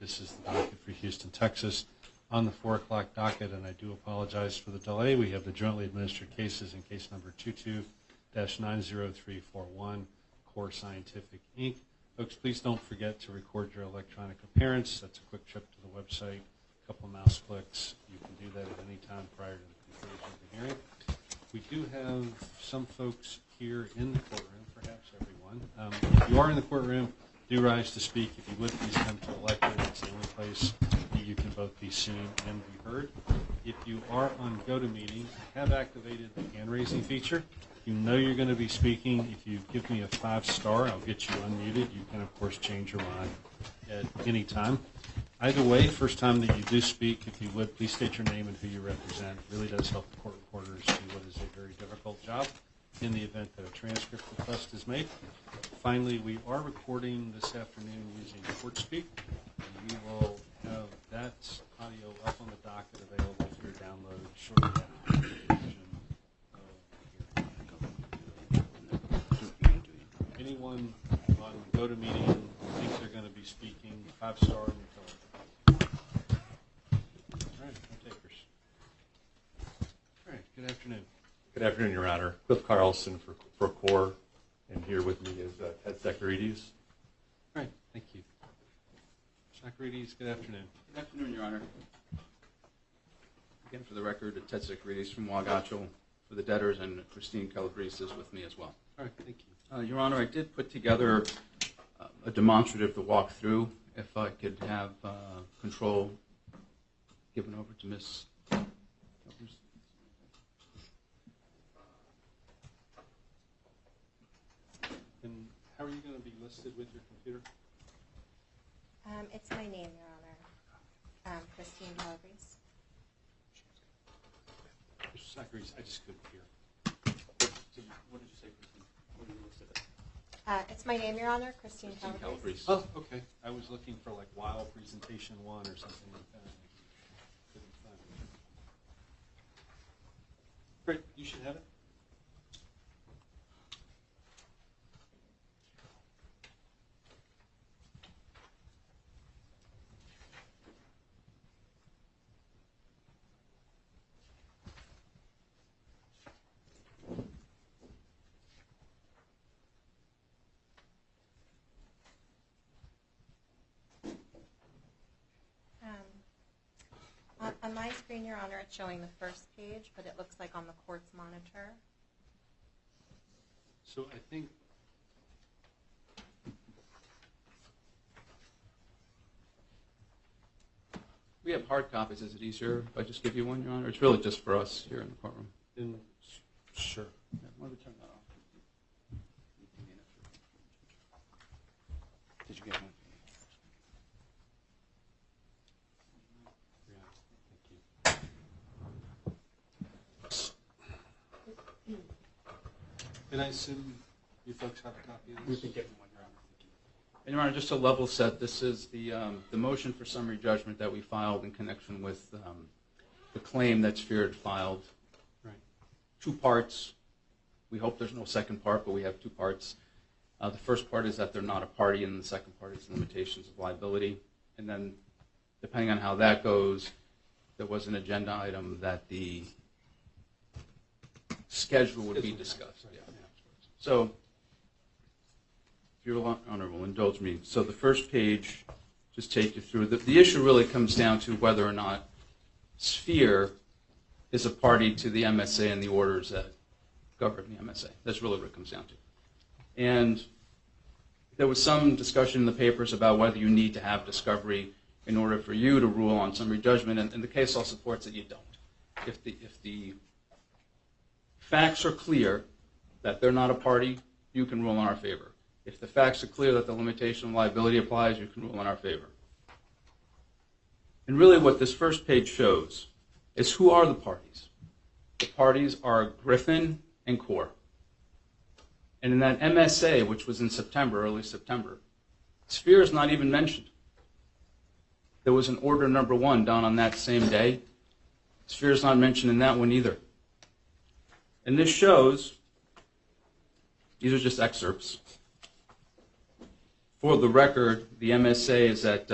This is the docket for Houston, Texas. On the 4 o'clock docket, and I do apologize for the delay, we have the jointly administered cases in case number 22-90341, Core Scientific, Inc. Folks, please don't forget to record your electronic appearance. That's a quick trip to the website, a couple of mouse clicks. You can do that at any time prior to the conclusion of the hearing. We do have some folks here in the courtroom, perhaps everyone. If you are in the courtroom, do rise to speak. If you would, please come to the lectern. It's the only place that you can both be seen and be heard. If you are on GoToMeeting, I have activated the hand-raising feature. You know you're going to be speaking. If you give me a 5-star, I'll get you unmuted. You can, of course, change your mind at any time. Either way, first time that you do speak, if you would, please state your name and who you represent. It really does help the court reporters do what is a very difficult job in the event that a transcript request is made. Finally, we are recording this afternoon using CourtSpeak, and we will have that audio up on the docket available for your download shortly after the conclusion of the hearing. Anyone on GoToMeeting who thinks they're going to be speaking, 5-star on your telephone. All right, no takers. All right, good afternoon. Good afternoon, Your Honor. Cliff Carlson for CORE, and here with me is Ted Sacarides. All right, thank you. Sacarides, good afternoon. Good afternoon, Your Honor. Again, for the record, Ted Sacarides from Waugatcho for the debtors, and Christine Calabrese is with me as well. All right, thank you. Your Honor, I did put together a demonstrative to walk through. If I could have control given over to Ms. Calabrese. And how are you going to be listed with your computer? It's my name, Your Honor. Christine Calabrese. Mr. Sacarides, I just couldn't hear. What did you say, Christine? What did you list it It's my name, Your Honor. Christine Christine Calabrese. Calabrese. Oh, okay. I was looking for like WOW Presentation 1 or something like that. Couldn't find it. Great, you should have it. On my screen, Your Honor, it's showing the first page, but it looks like on the court's monitor. So I think We have hard copies. Is it easier if I just give you one, Your Honor? It's really just for us here in the courtroom. sure. Yeah, why don't we turn that off? Did you get one? Yeah, thank you. And I assume you folks have a copy of We this? can get one, Your Honor. And Your Honor, just to level set, this is the motion for summary judgment that we filed in connection with the claim that Sphere had filed. Right. 2 parts. We hope there's no second part, but we have 2 parts. The first part is that they're not a party, and the second part is limitations of liability. And then, depending on how that goes, there was an agenda item that the schedule would be discussed. Yeah. So, if Your Honor will indulge me. So the first page, just take you through. The issue really comes down to whether or not Sphere is a party to the MSA and the orders that govern the MSA. That's really what it comes down to. And there was some discussion in the papers about whether you need to have discovery in order for you to rule on summary judgment, and the case law supports that you don't. If the facts are clear that they're not a party, you can rule in our favor. If the facts are clear that the limitation of liability applies, you can rule in our favor. And really what this first page shows is who are the parties. The parties are Griffin and CORE. And in that MSA, which was in September, early September, Sphere is not even mentioned. There was an order number 1 done on that same day. Sphere is not mentioned in that one either. And this shows, these are just excerpts. For the record, the MSA is at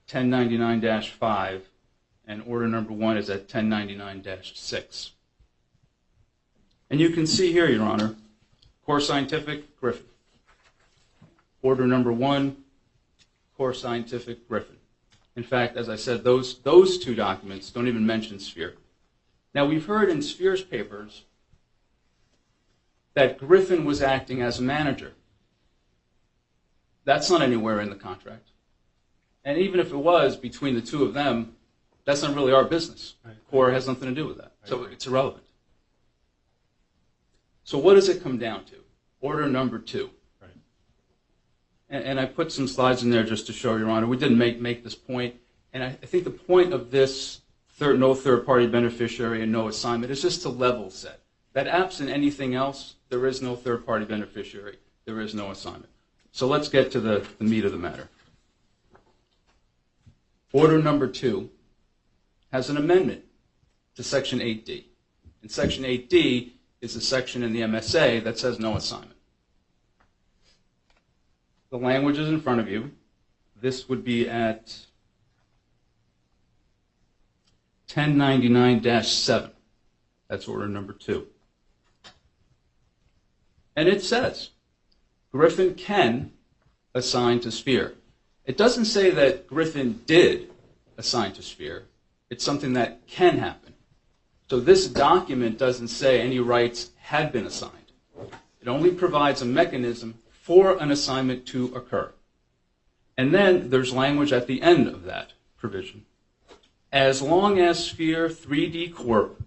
1099-5, and order number 1 is at 1099-6. And you can see here, Your Honor, Core Scientific, Griffin. Order number 1, Core Scientific, Griffin. In fact, as I said, those two documents don't even mention Sphere. Now, we've heard in Sphere's papers that Griffin was acting as a manager. That's not anywhere in the contract. And even if it was between the two of them, that's not really our business. Right. Core has nothing to do with that. So Right. it's irrelevant. So what does it come down to? Order number 2. Right. And I put some slides in there just to show, Your Honor. We didn't make this point. And I think the point of this no third-party beneficiary and no assignment is just to level set. That absent anything else, there is no third-party beneficiary. There is no assignment. So let's get to the meat of the matter. Order number 2 has an amendment to Section 8D. And Section 8D is a section in the MSA that says no assignment. The language is in front of you. This would be at 1099-7. That's order number 2. And it says Griffin can assign to Sphere. It doesn't say that Griffin did assign to Sphere. It's something that can happen. So this document doesn't say any rights had been assigned. It only provides a mechanism for an assignment to occur. And then there's language at the end of that provision. As long as Sphere 3D Corp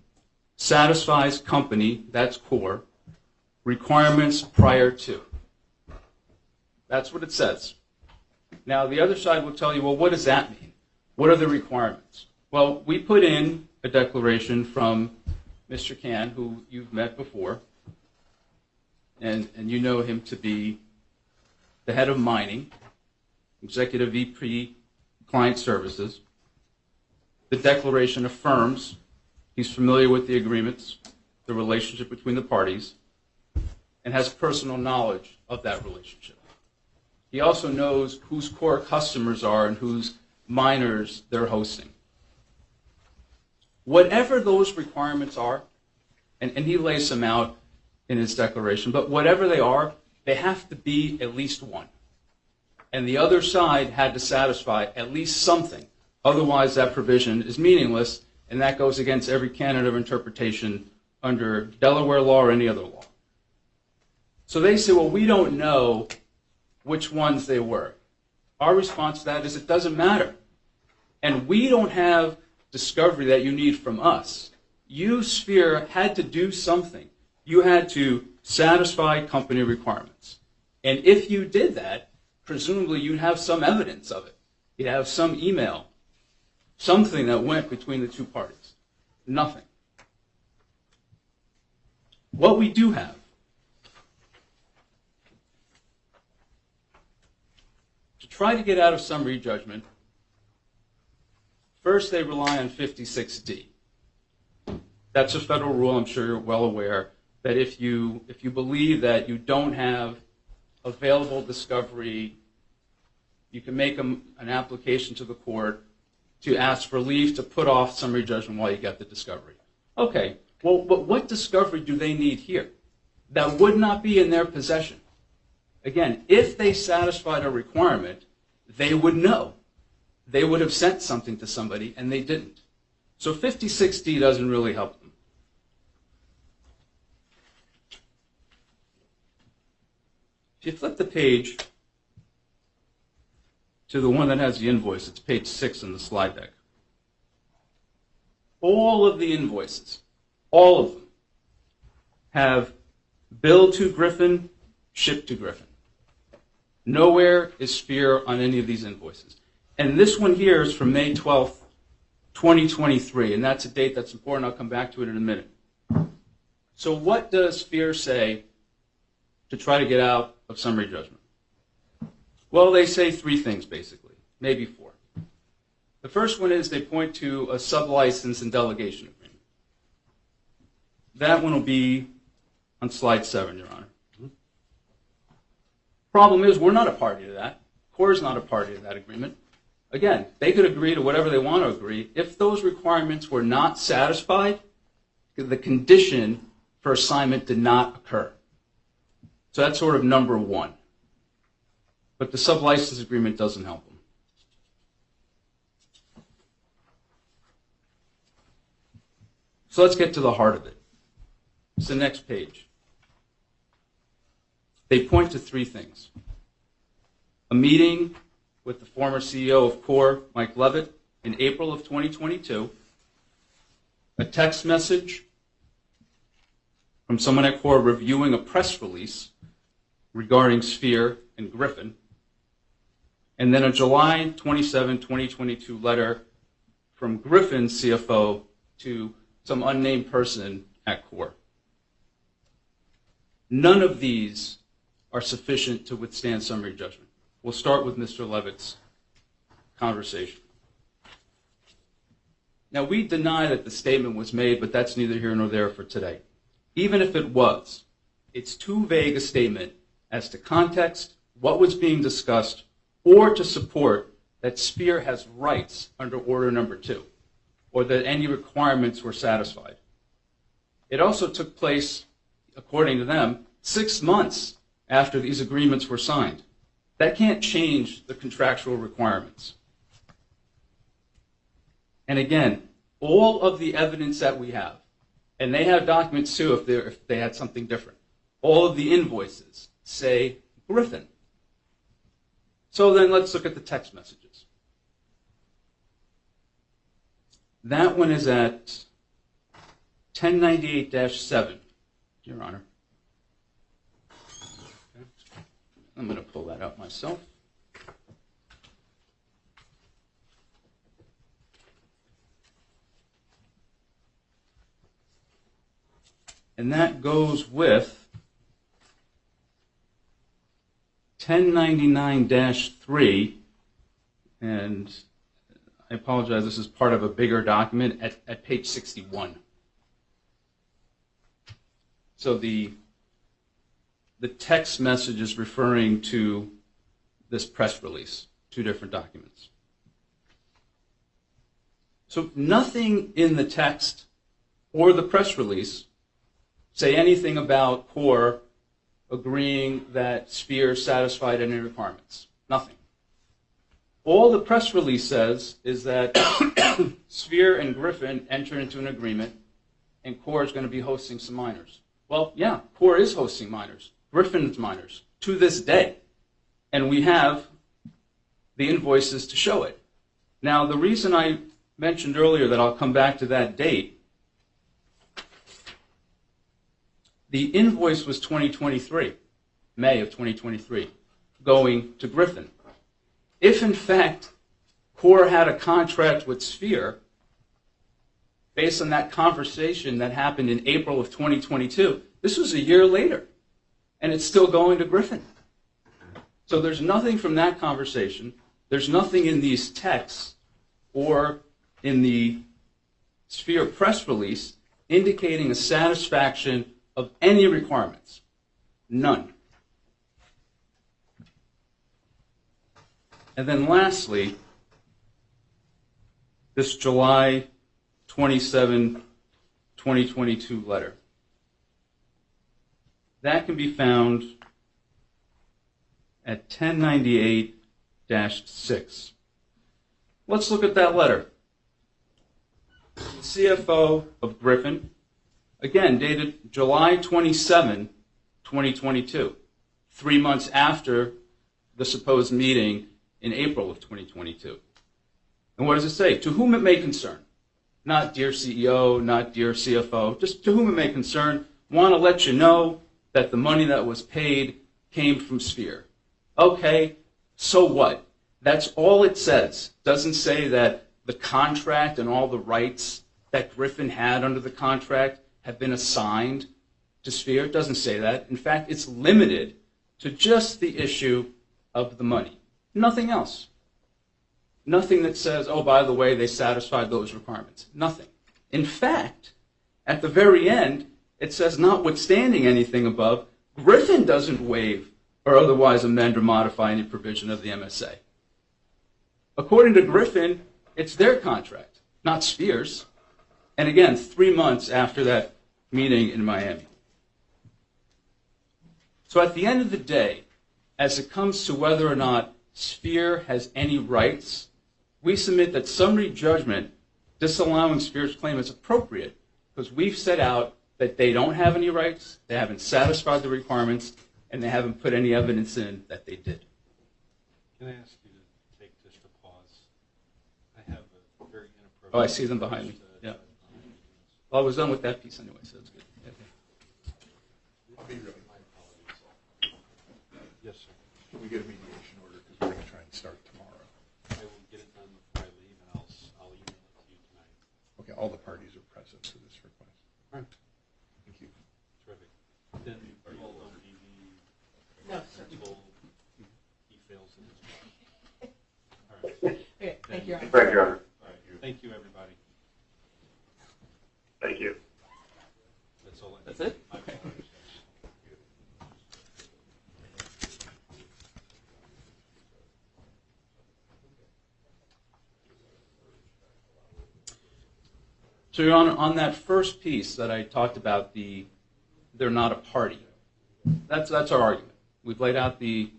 satisfies company, that's Core, requirements prior to. That's what it says. Now, the other side will tell you, well, what does that mean? What are the requirements? Well, we put in a declaration from Mr. Can, who you've met before, and you know him to be the head of mining, Executive VP Client Services. The declaration affirms he's familiar with the agreements, the relationship between the parties, and has personal knowledge of that relationship. He also knows whose core customers are and whose miners they're hosting. Whatever those requirements are, and he lays them out in his declaration, but whatever they are, they have to be at least one. And the other side had to satisfy at least something. Otherwise, that provision is meaningless, and that goes against every canon of interpretation under Delaware law or any other law. So they say, well, we don't know which ones they were. Our response to that is it doesn't matter. And we don't have discovery that you need from us. You, Sphere, had to do something. You had to satisfy company requirements. And if you did that, presumably you'd have some evidence of it. You'd have some email, something that went between the two parties. Nothing. What we do have to try to get out of summary judgment, first they rely on 56D. That's a federal rule, I'm sure you're well aware, that if you believe that you don't have available discovery, you can make an application to the court to ask for leave to put off summary judgment while you get the discovery. Okay, well, but what discovery do they need here that would not be in their possession? Again, if they satisfied a requirement, they would know. They would have sent something to somebody, and they didn't. So 56D doesn't really help them. If you flip the page to the one that has the invoice, it's page 6 in the slide deck. All of the invoices, all of them, have billed to Griffin, shipped to Griffin. Nowhere is Sphere on any of these invoices. And this one here is from May 12th, 2023, and that's a date that's important. I'll come back to it in a minute. So what does Sphere say to try to get out of summary judgment? Well, they say 3 things, basically, maybe 4. The first one is they point to a sublicense and delegation agreement. That one will be on slide 7, Your Honor. Problem is, we're not a party to that. Core is not a party to that agreement. Again, they could agree to whatever they want to agree. If those requirements were not satisfied, the condition for assignment did not occur. So that's sort of number one. But the sublicense agreement doesn't help them. So let's get to the heart of it. It's the next page. They point to three things. A meeting with the former CEO of Core, Mike Levitt, in April of 2022. A text message from someone at Core reviewing a press release regarding Sphere and Griffin. And then a July 27, 2022 letter from Griffin's CFO to some unnamed person at Core. None of these are sufficient to withstand summary judgment. We'll start with Mr. Levitt's conversation. Now, we deny that the statement was made, but that's neither here nor there for today. Even if it was, it's too vague a statement as to context, what was being discussed, or to support that Sphere has rights under Order Number 2, or that any requirements were satisfied. It also took place, according to them, 6 months after these agreements were signed. That can't change the contractual requirements. And again, all of the evidence that we have, and they have documents too if they had something different, all of the invoices say Griffin. So then let's look at the text messages. That one is at 1098-7, Your Honor. Okay. I'm going to pull that out myself. And that goes with 1099-3, and I apologize, this is part of a bigger document at page 61. So the text message is referring to this press release, two different documents. So nothing in the text or the press release say anything about Core agreeing that Sphere satisfied any requirements. Nothing. All the press release says is that Sphere and Griffin entered into an agreement and Core is going to be hosting some minors. Well, yeah, Core is hosting minors. Griffin's minors to this day. And we have the invoices to show it. Now, the reason I mentioned earlier that I'll come back to that date, the invoice was 2023, May of 2023, going to Griffin. If, in fact, Core had a contract with Sphere, based on that conversation that happened in April of 2022, this was a year later, and it's still going to Griffin. So there's nothing from that conversation, there's nothing in these texts or in the Sphere press release indicating a satisfaction of any requirements. None. And then lastly, this July 27, 2022 letter. That can be found at 1098-6. Let's look at that letter. The CFO of Griffin, again, dated July 27, 2022, 3 months after the supposed meeting in April of 2022. And what does it say? To whom it may concern. Not dear CEO, not dear CFO, just to whom it may concern. Want to let you know that the money that was paid came from Sphere. Okay, so what? That's all it says. Doesn't say that the contract and all the rights that Griffin had under the contract have been assigned to Sphere. It doesn't say that. In fact, it's limited to just the issue of the money. Nothing else. Nothing that says, oh, by the way, they satisfied those requirements. Nothing. In fact, at the very end, it says, notwithstanding anything above, Griffin doesn't waive or otherwise amend or modify any provision of the MSA. According to Griffin, it's their contract, not Spears. And again, 3 months after that meeting in Miami. So at the end of the day, as it comes to whether or not Spear has any rights, we submit that summary judgment disallowing Spear's claim is appropriate because we've set out that they don't have any rights, they haven't satisfied the requirements, and they haven't put any evidence in that they did. Can I ask you to take just a pause? I have a very inappropriate... Oh, I see them behind me. Yeah. Well, I was done with that piece anyway, so it's good. Okay. My apologies. Yes, sir. Can we get a mediation order, because we're going to try and start tomorrow. I will get it done before I leave, and I'll email it to you tonight. Okay, all the parties are present for this request. All right. Thank you. Terrific. Then hold on DV until he fails in his job. All right. Okay, thank you, Your Honor. Thank you, Your Honor. All right. Thank you, everybody. Thank you. That's all I That's it? My apologies. So, Your Honor, on that first piece that I talked about, they're not a party. That's our argument. We've laid out the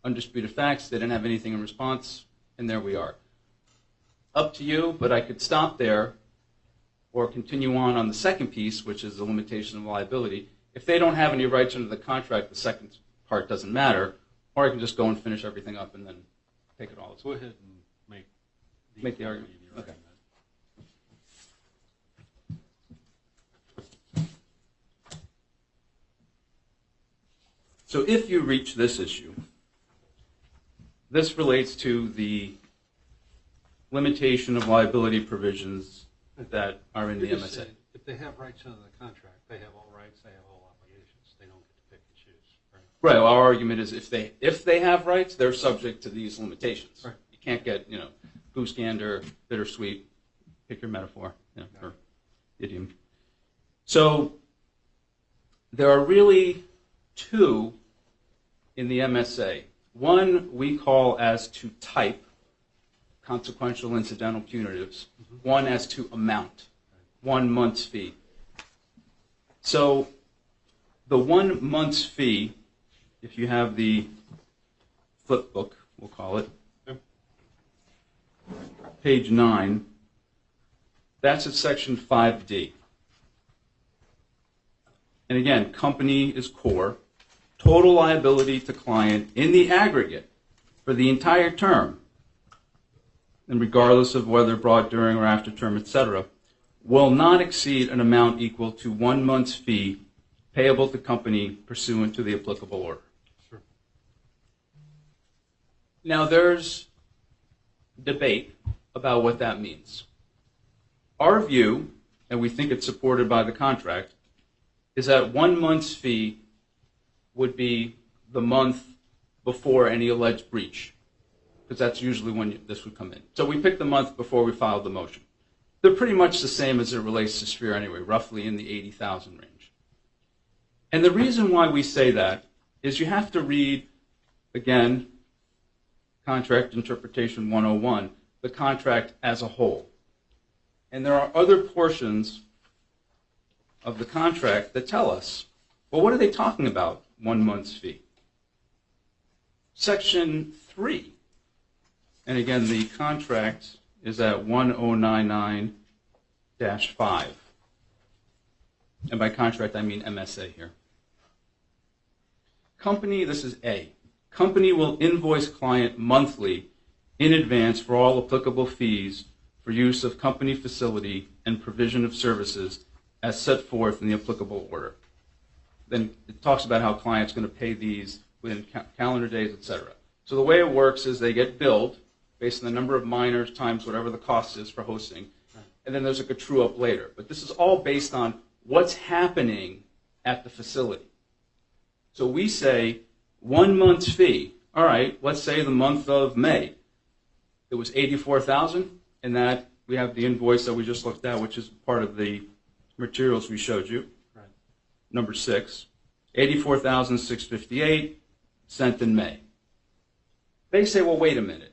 undisputed facts. They didn't have anything in response, and there we are. Up to you, but I could stop there or continue on the second piece, which is the limitation of liability. If they don't have any rights under the contract, the second part doesn't matter, or I can just go and finish everything up and then take it all. Go ahead and Make the argument. Okay. So if you reach this issue, this relates to the limitation of liability provisions that are in the You just MSA. said if they have rights under the contract, they have all rights, they have all obligations. They don't get to pick and choose, right? Right. Well, our argument is if they have rights, they're subject to these limitations. Right. You can't get goose gander, bittersweet. Pick your metaphor or idiom. So there are really two in the MSA. One we call as to type, consequential, incidental, punitives. One as to amount, 1 month's fee. So the 1 month's fee, if you have the flip book, we'll call it, page 9, that's at section 5D. And again, company is core. Total liability to client in the aggregate for the entire term, and regardless of whether brought during or after term, etc., will not exceed an amount equal to 1 month's fee payable to company pursuant to the applicable order. Sure. Now there's debate about what that means. Our view, and we think it's supported by the contract, is that 1 month's fee would be the month before any alleged breach, because that's usually when this would come in. So we picked the month before we filed the motion. They're pretty much the same as it relates to Sphere anyway, roughly in the 80,000 range. And the reason why we say that is you have to read, again, Contract Interpretation 101, the contract as a whole. And there are other portions of the contract that tell us, well, what are they talking about, 1 month's fee? Section 3, and again, the contract is at 1099-5. And by contract, I mean MSA here. Company, this is A. Company will invoice client monthly in advance for all applicable fees for use of company facility and provision of services as set forth in the applicable order. Then it talks about how client's going to pay these within calendar days, etc. So the way it works is they get billed based on the number of minors times whatever the cost is for hosting, and then there's a true up later. But this is all based on what's happening at the facility. So we say 1 month's fee. All right, let's say the month of May. It was $84,000, and that we have the invoice that we just looked at, which is part of the materials we showed you. Right. Number 6, $84,658 sent in May. They say, well, wait a minute.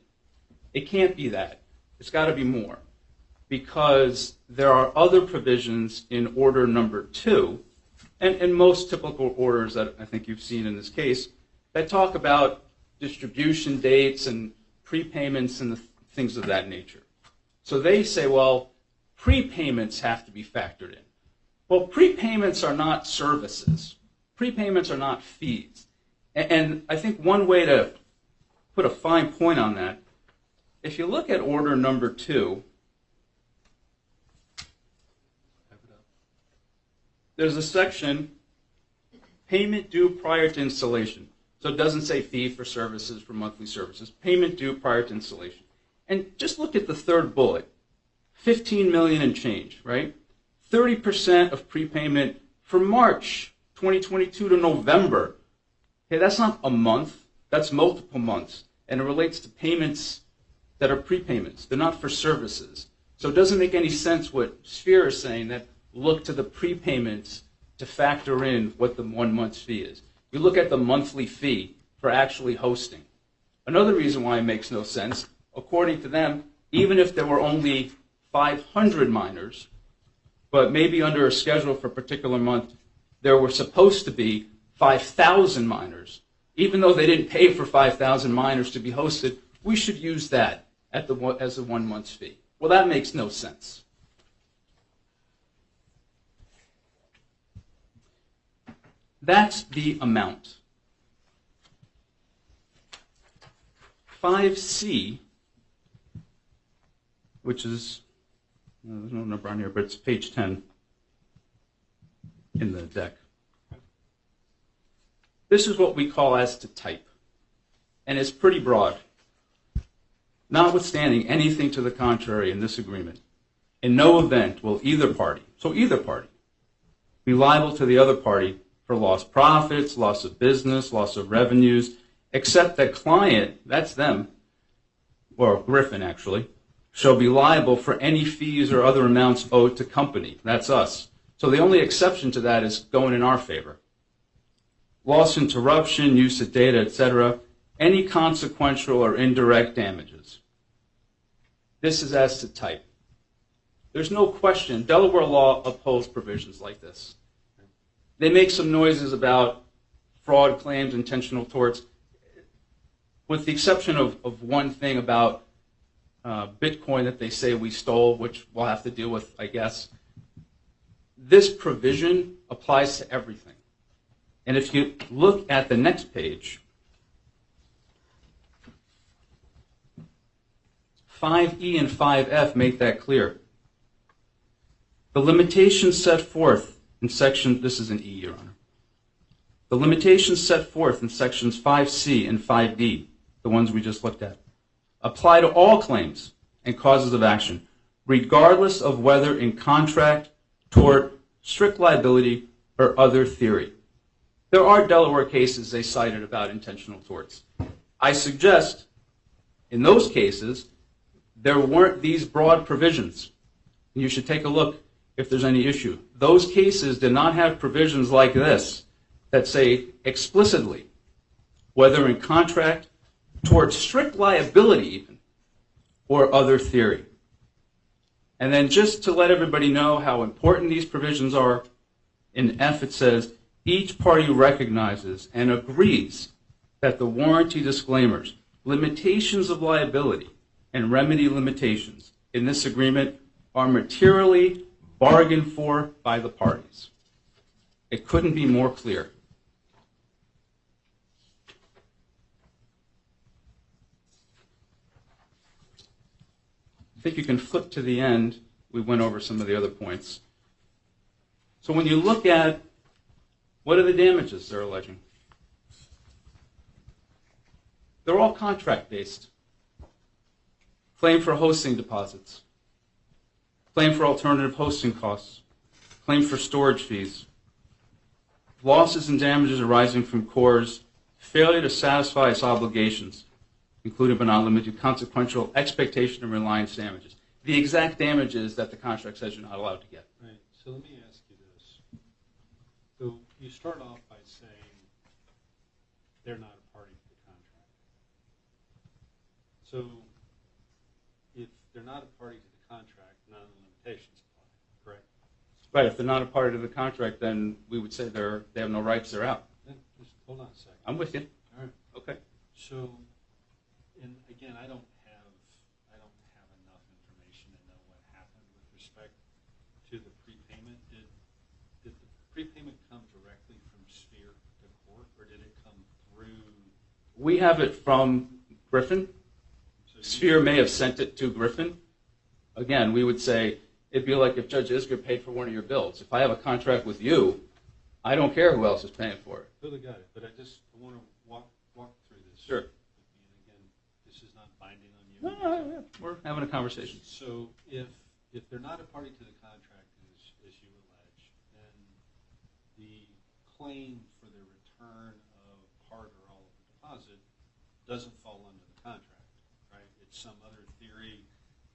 It can't be that. It's got to be more, because there are other provisions in order number 2, and most typical orders that I think you've seen in this case, that talk about distribution dates and prepayments and things of that nature. So they say, well, prepayments have to be factored in. Well, prepayments are not services. Prepayments are not fees. And I think one way to put a fine point on that, if you look at order number 2, there's a section, payment due prior to installation. So it doesn't say fee for services, for monthly services. Payment due prior to installation. And just look at the third bullet, $15 million and change, right? 30% of prepayment for March 2022 to November. Okay, that's not a month, that's multiple months. And it relates to payments that are prepayments. They're not for services. So it doesn't make any sense what Sphere is saying, that look to the prepayments to factor in what the 1 month's fee is. You look at the monthly fee for actually hosting. Another reason why it makes no sense, according to them, even if there were only 500 minors, but maybe under a schedule for a particular month, there were supposed to be 5,000 minors. Even though they didn't pay for 5,000 minors to be hosted, we should use that as the 1 month's fee. Well, that makes no sense. That's the amount. 5C, which is, there's no number on here, but it's page 10 in the deck. This is what we call as to type, and it's pretty broad. Notwithstanding anything to the contrary in this agreement, in no event will either party, so either party, be liable to the other party for lost profits, loss of business, loss of revenues, except that client, that's them, or Griffin actually, shall be liable for any fees or other amounts owed to company. That's us. So the only exception to that is going in our favor. Loss, interruption, use of data, etc., any consequential or indirect damages. This is as to type. There's no question, Delaware law upholds provisions like this. They make some noises about fraud claims, intentional torts, with the exception of one thing about Bitcoin that they say we stole, which we'll have to deal with, I guess. This provision applies to everything. And if you look at the next page, 5E and 5F make that clear. The limitations set forth in section, this is an E, Your Honor. The limitations set forth in sections 5C and 5D, the ones we just looked at, apply to all claims and causes of action, regardless of whether in contract, tort, strict liability, or other theory. There are Delaware cases they cited about intentional torts. I suggest in those cases there weren't these broad provisions. You should take a look if there's any issue. Those cases did not have provisions like this that say explicitly whether in contract, tort, strict liability even, or other theory. And then just to let everybody know how important these provisions are, in F it says, each party recognizes and agrees that the warranty disclaimers, limitations of liability, and remedy limitations in this agreement are materially bargained for by the parties. It couldn't be more clear. I think you can flip to the end. We went over some of the other points. So when you look at what are the damages they're alleging, they're all contract-based. Claim for hosting deposits, claim for alternative hosting costs, claim for storage fees, losses and damages arising from CORE's failure to satisfy its obligations, including but not limited to consequential expectation and reliance damages. The exact damages that the contract says you're not allowed to get. Right. So let me ask you this. So you start off by saying they're not a party to the contract. So they're not a party to the contract, none of the limitations apply, correct? Right, if they're not a party to the contract, then we would say they have no rights, they're out. Then just hold on a second. I'm with you. All right. Okay. So, and again, I don't have enough information to know what happened with respect to the prepayment. Did the prepayment come directly from Sphere to court, or did it come through? We have it from Griffin. So Sphere may have sent it to Griffin. Again, we would say it'd be like if Judge Isger paid for one of your bills. If I have a contract with you, I don't care who else is paying for it. Totally got it, but I want to walk through this. Sure. And again, this is not binding on you. No, we're having a conversation. So if they're not a party to the contract, as you allege, then the claim for the return of part or all of the deposit doesn't fall under the contract, right? It's some other theory.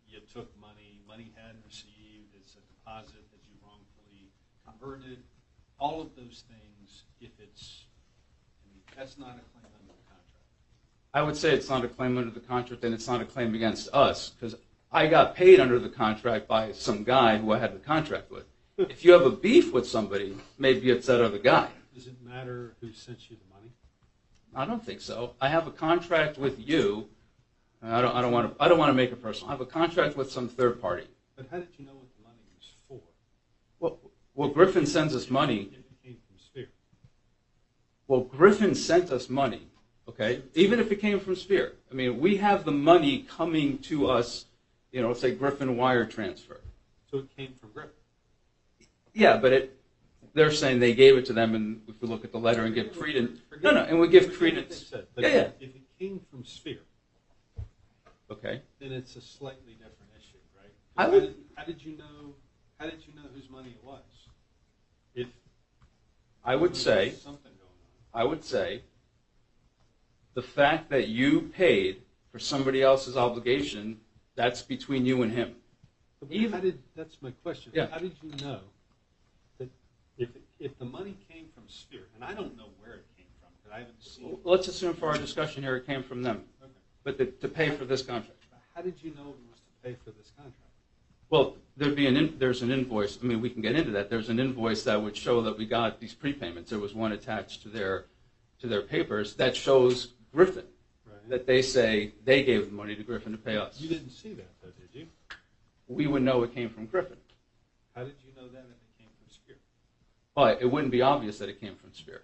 You took money hadn't received, it's a deposit that you wrongfully converted. All of those things, that's not a claim under the contract. I would say it's not a claim under the contract, and it's not a claim against us, because I got paid under the contract by some guy who I had the contract with. If you have a beef with somebody, maybe it's that other guy. Does it matter who sent you the money? I don't think so. I have a contract with you. I don't want to make it personal. I have a contract with some third party. But how did you know what the money was for? Well, Griffin sends us money. If it came from Sphere. Well, Griffin sent us money, okay? Even if it came from Sphere. I mean, we have the money coming to us, say Griffin wire transfer. So it came from Griffin. Yeah, but they're saying they gave it to them, and if we look at the letter and give credence. No, and we give credence. But Yeah. If it came from Sphere, Okay. then it's a slightly different issue, right? How did you know whose money it was? If I would say something going on. The fact that you paid for somebody else's obligation, that's between you and him. That's my question. Yeah. How did you know that if the money came from Sphere, and I don't know where it came from because I haven't seen it. Let's assume for our discussion here it came from them. Okay. But to pay for this contract. How did you know it was to pay for this contract? Well, there's an invoice. I mean, we can get into that. There's an invoice that would show that we got these prepayments. There was one attached to their papers that shows Griffin, Right. that they say they gave the money to Griffin to pay us. You didn't see that, though, did you? We would know it came from Griffin. How did you know that if it came from Sphere? But it wouldn't be obvious that it came from Sphere.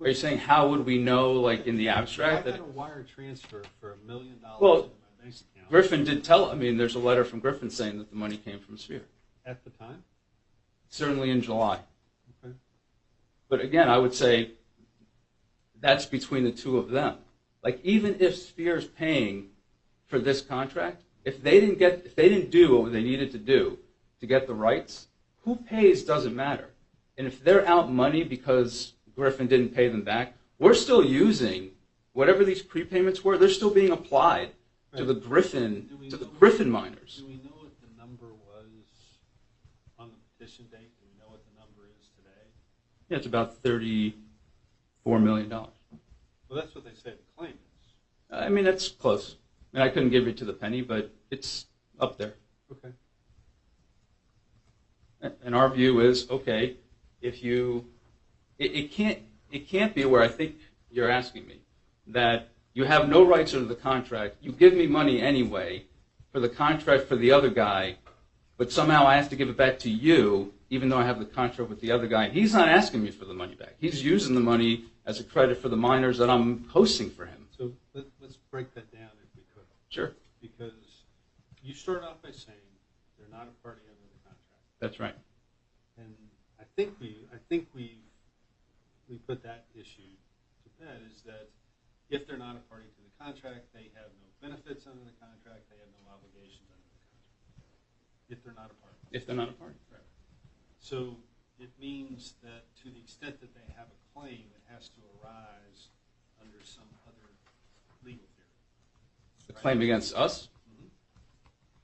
Are you saying how would we know, like in the abstract? I That got a wire transfer for $1 million into Well, my bank account. Griffin did tell. I mean, there's a letter from Griffin saying that the money came from Sphere. At the time? Certainly in July. Okay. But again, I would say that's between the two of them. Like even if Sphere's paying for this contract, if they didn't do what they needed to do to get the rights, who pays doesn't matter. And if they're out money because Griffin didn't pay them back, we're still using whatever these prepayments were. They're still being applied to the Griffin miners. Do we know what the number was on the petition date? Do we know what the number is today? Yeah, it's about $34 million. Well, that's what they say the claim is. I mean, that's close. I mean, I couldn't give you to the penny, but it's up there. Okay. And our view is, okay, if you, it can't be where I think you're asking me, that you have no rights under the contract, you give me money anyway for the contract for the other guy, but somehow I have to give it back to you, even though I have the contract with the other guy. He's not asking me for the money back. He's using the money as a credit for the miners that I'm hosting for him. So let's break that down if we could. Sure. Because you started off by saying they're not a party under the contract. That's right. And I think we put that issue to bed, is that if they're not a party to the contract, they have no benefits under the contract, they have no obligations under the contract. If they're not a party. If they're not a party. Right. So it means that to the extent that they have a claim, it has to arise under some other legal theory. The claim against us, Mhm.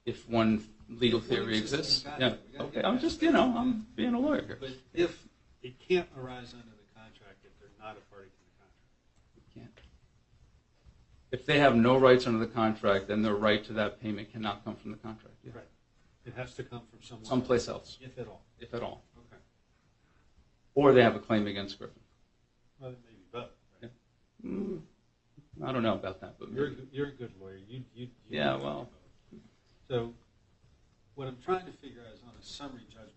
if one legal theory exists. Yeah. Okay. I'm just, I'm being a lawyer here. But if it can't arise under the contract if they're not a party to the contract. It can't. If they have no rights under the contract, then their right to that payment cannot come from the contract. Yeah. Right. It has to come from somewhere. Someplace else, If at all. if at all. Okay. Or they have a claim against Griffin. Well, maybe both. Right? I don't know about that, but maybe. You're a good lawyer. You Yeah, well. So what I'm trying to figure out is on a summary judgment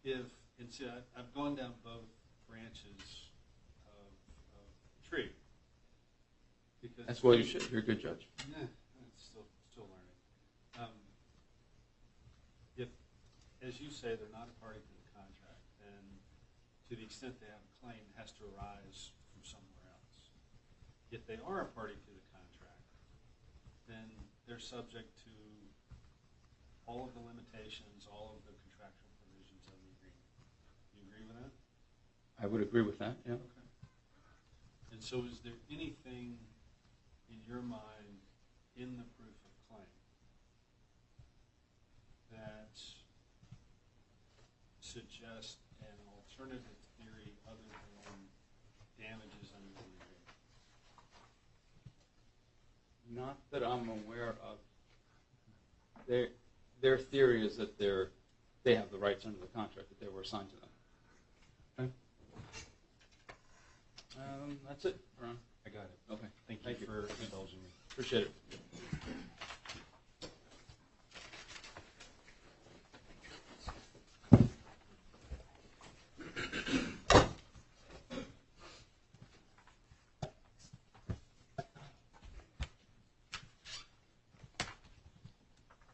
basis. I've gone down both branches of tree. Because That's what you should. You're a good judge. Yeah, still learning. If, as you say, they're not a party to the contract, then to the extent they have a claim, it has to arise from somewhere else. If they are a party to the contract, then they're subject to all of the limitations, all of the contractual provisions of the agreement. You agree with that? I would agree with that, yeah. Okay. And so is there anything in your mind in the proof of claim that suggests an alternative theory other than damages under the agreement? Not that I'm aware of. Their theory is that they have the rights under the contract that they were assigned to them. Okay. That's it, Ron. I got it. Okay. Thank you for indulging me. Appreciate it.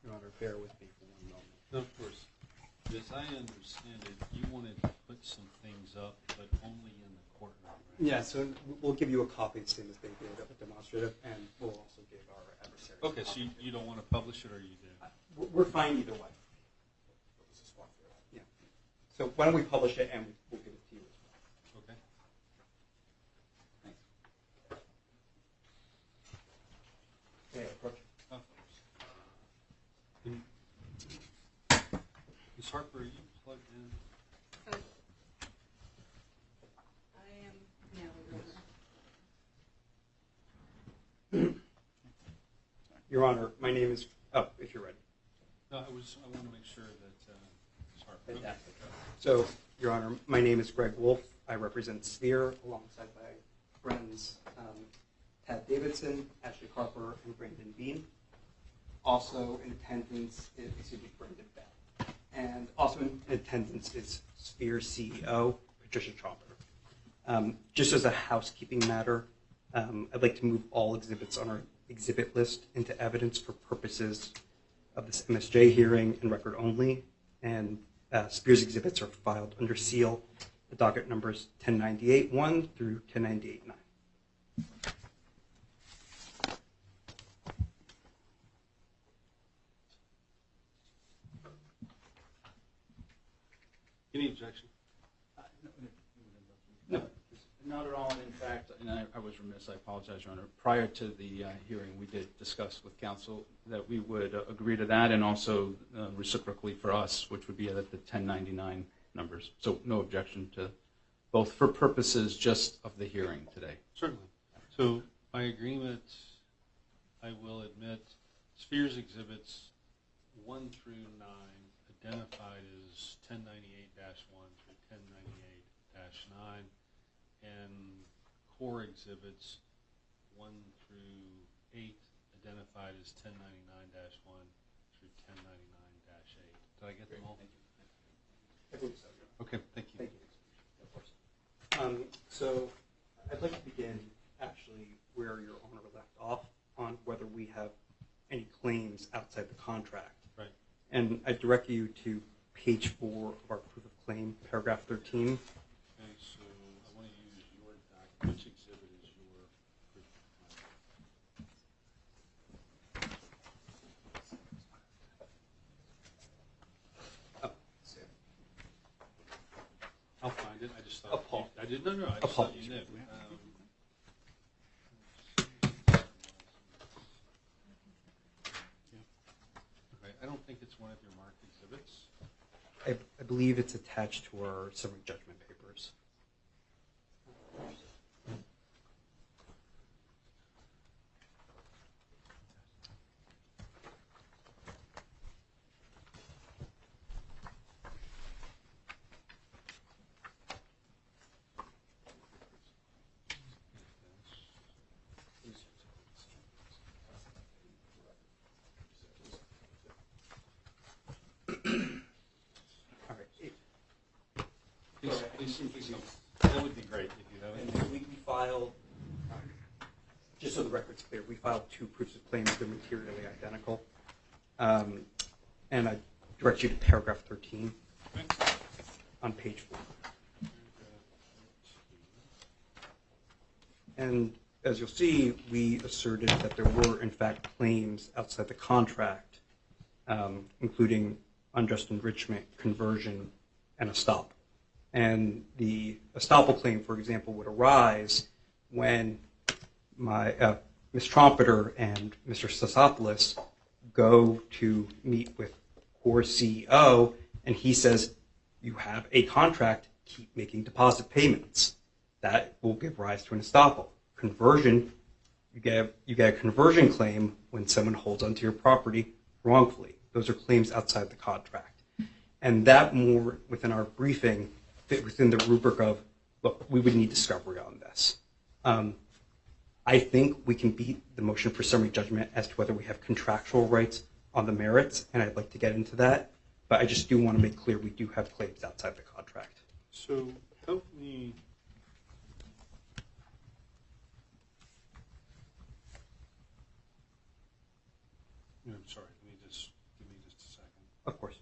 Your Honor, bear with me for one moment. No, of course. As I understand it, you wanted to put some things up, but only in the courtroom, right? Yeah, so we'll give you a copy of the same as they did of a demonstrative, and we'll also give our adversaries. Okay, so you don't want to publish it, or you do? We're fine either way. Yeah. So why don't we publish it, and we'll give it to you as well. Okay. Okay, approach. Oh, Ms. Harper, are you plugged in? I am now, Your Honor, my name is, if you're ready. No, I want to make sure that Ms. Harper. Okay. Fantastic. So, Your Honor, my name is Greg Wolf. I represent Sphere alongside my friends Tad Davidson, Ashley Harper, and Brandon Bean. Also in attendance is, Brandon Bell. And also in attendance is Sphere CEO, Patricia Chopper. Just as a housekeeping matter, I'd like to move all exhibits on our exhibit list into evidence for purposes of this MSJ hearing and record only. And Spear's exhibits are filed under seal, the docket numbers 1098-1 through 1098-9. Any objection? No, not at all. And in fact, and I was remiss, I apologize, Your Honor. Prior to the hearing, we did discuss with counsel that we would agree to that, and also reciprocally for us, which would be at the 1099 numbers. So no objection to both for purposes just of the hearing today. Certainly. So by agreement, I will admit Sphere's exhibits 1 through 9 identified as 1098-1 through 1098-9, and core exhibits 1 through 8 identified as 1099-1 through 1099-8. Did I get them all? I believe so, Your Honor. Okay, thank you. Thank you. Of course. So I'd like to begin actually where Your Honor left off on whether we have any claims outside the contract. Right. And I direct you to page 4 of our proof of claim, paragraph 13. Okay, so I want to use your document. Which exhibit is your proof of claim? I'll find it. I just thought I didn't. No. I just thought you knew. Okay. I don't think it's one of your marked exhibits. I believe it's attached to our summary judgment papers. That would be great if you have it. And we filed, just so the record's clear, we filed 2 proofs of claim. They're materially identical. And I direct you to paragraph 13 on page 4. And as you'll see, we asserted that there were, in fact, claims outside the contract, including unjust enrichment, conversion, and estoppel. And the estoppel claim, for example, would arise when Ms. Trompeter and Mr. Sasopoulos go to meet with core CEO, and he says, you have a contract, keep making deposit payments. That will give rise to an estoppel. Conversion, you get a conversion claim when someone holds onto your property wrongfully. Those are claims outside the contract. And that more, within our briefing, fit within the rubric of, look, we would need discovery on this. I think we can beat the motion for summary judgment as to whether we have contractual rights on the merits, and I'd like to get into that. But I just do want to make clear we do have claims outside the contract. So help me. I'm sorry. Give me just a second. Of course.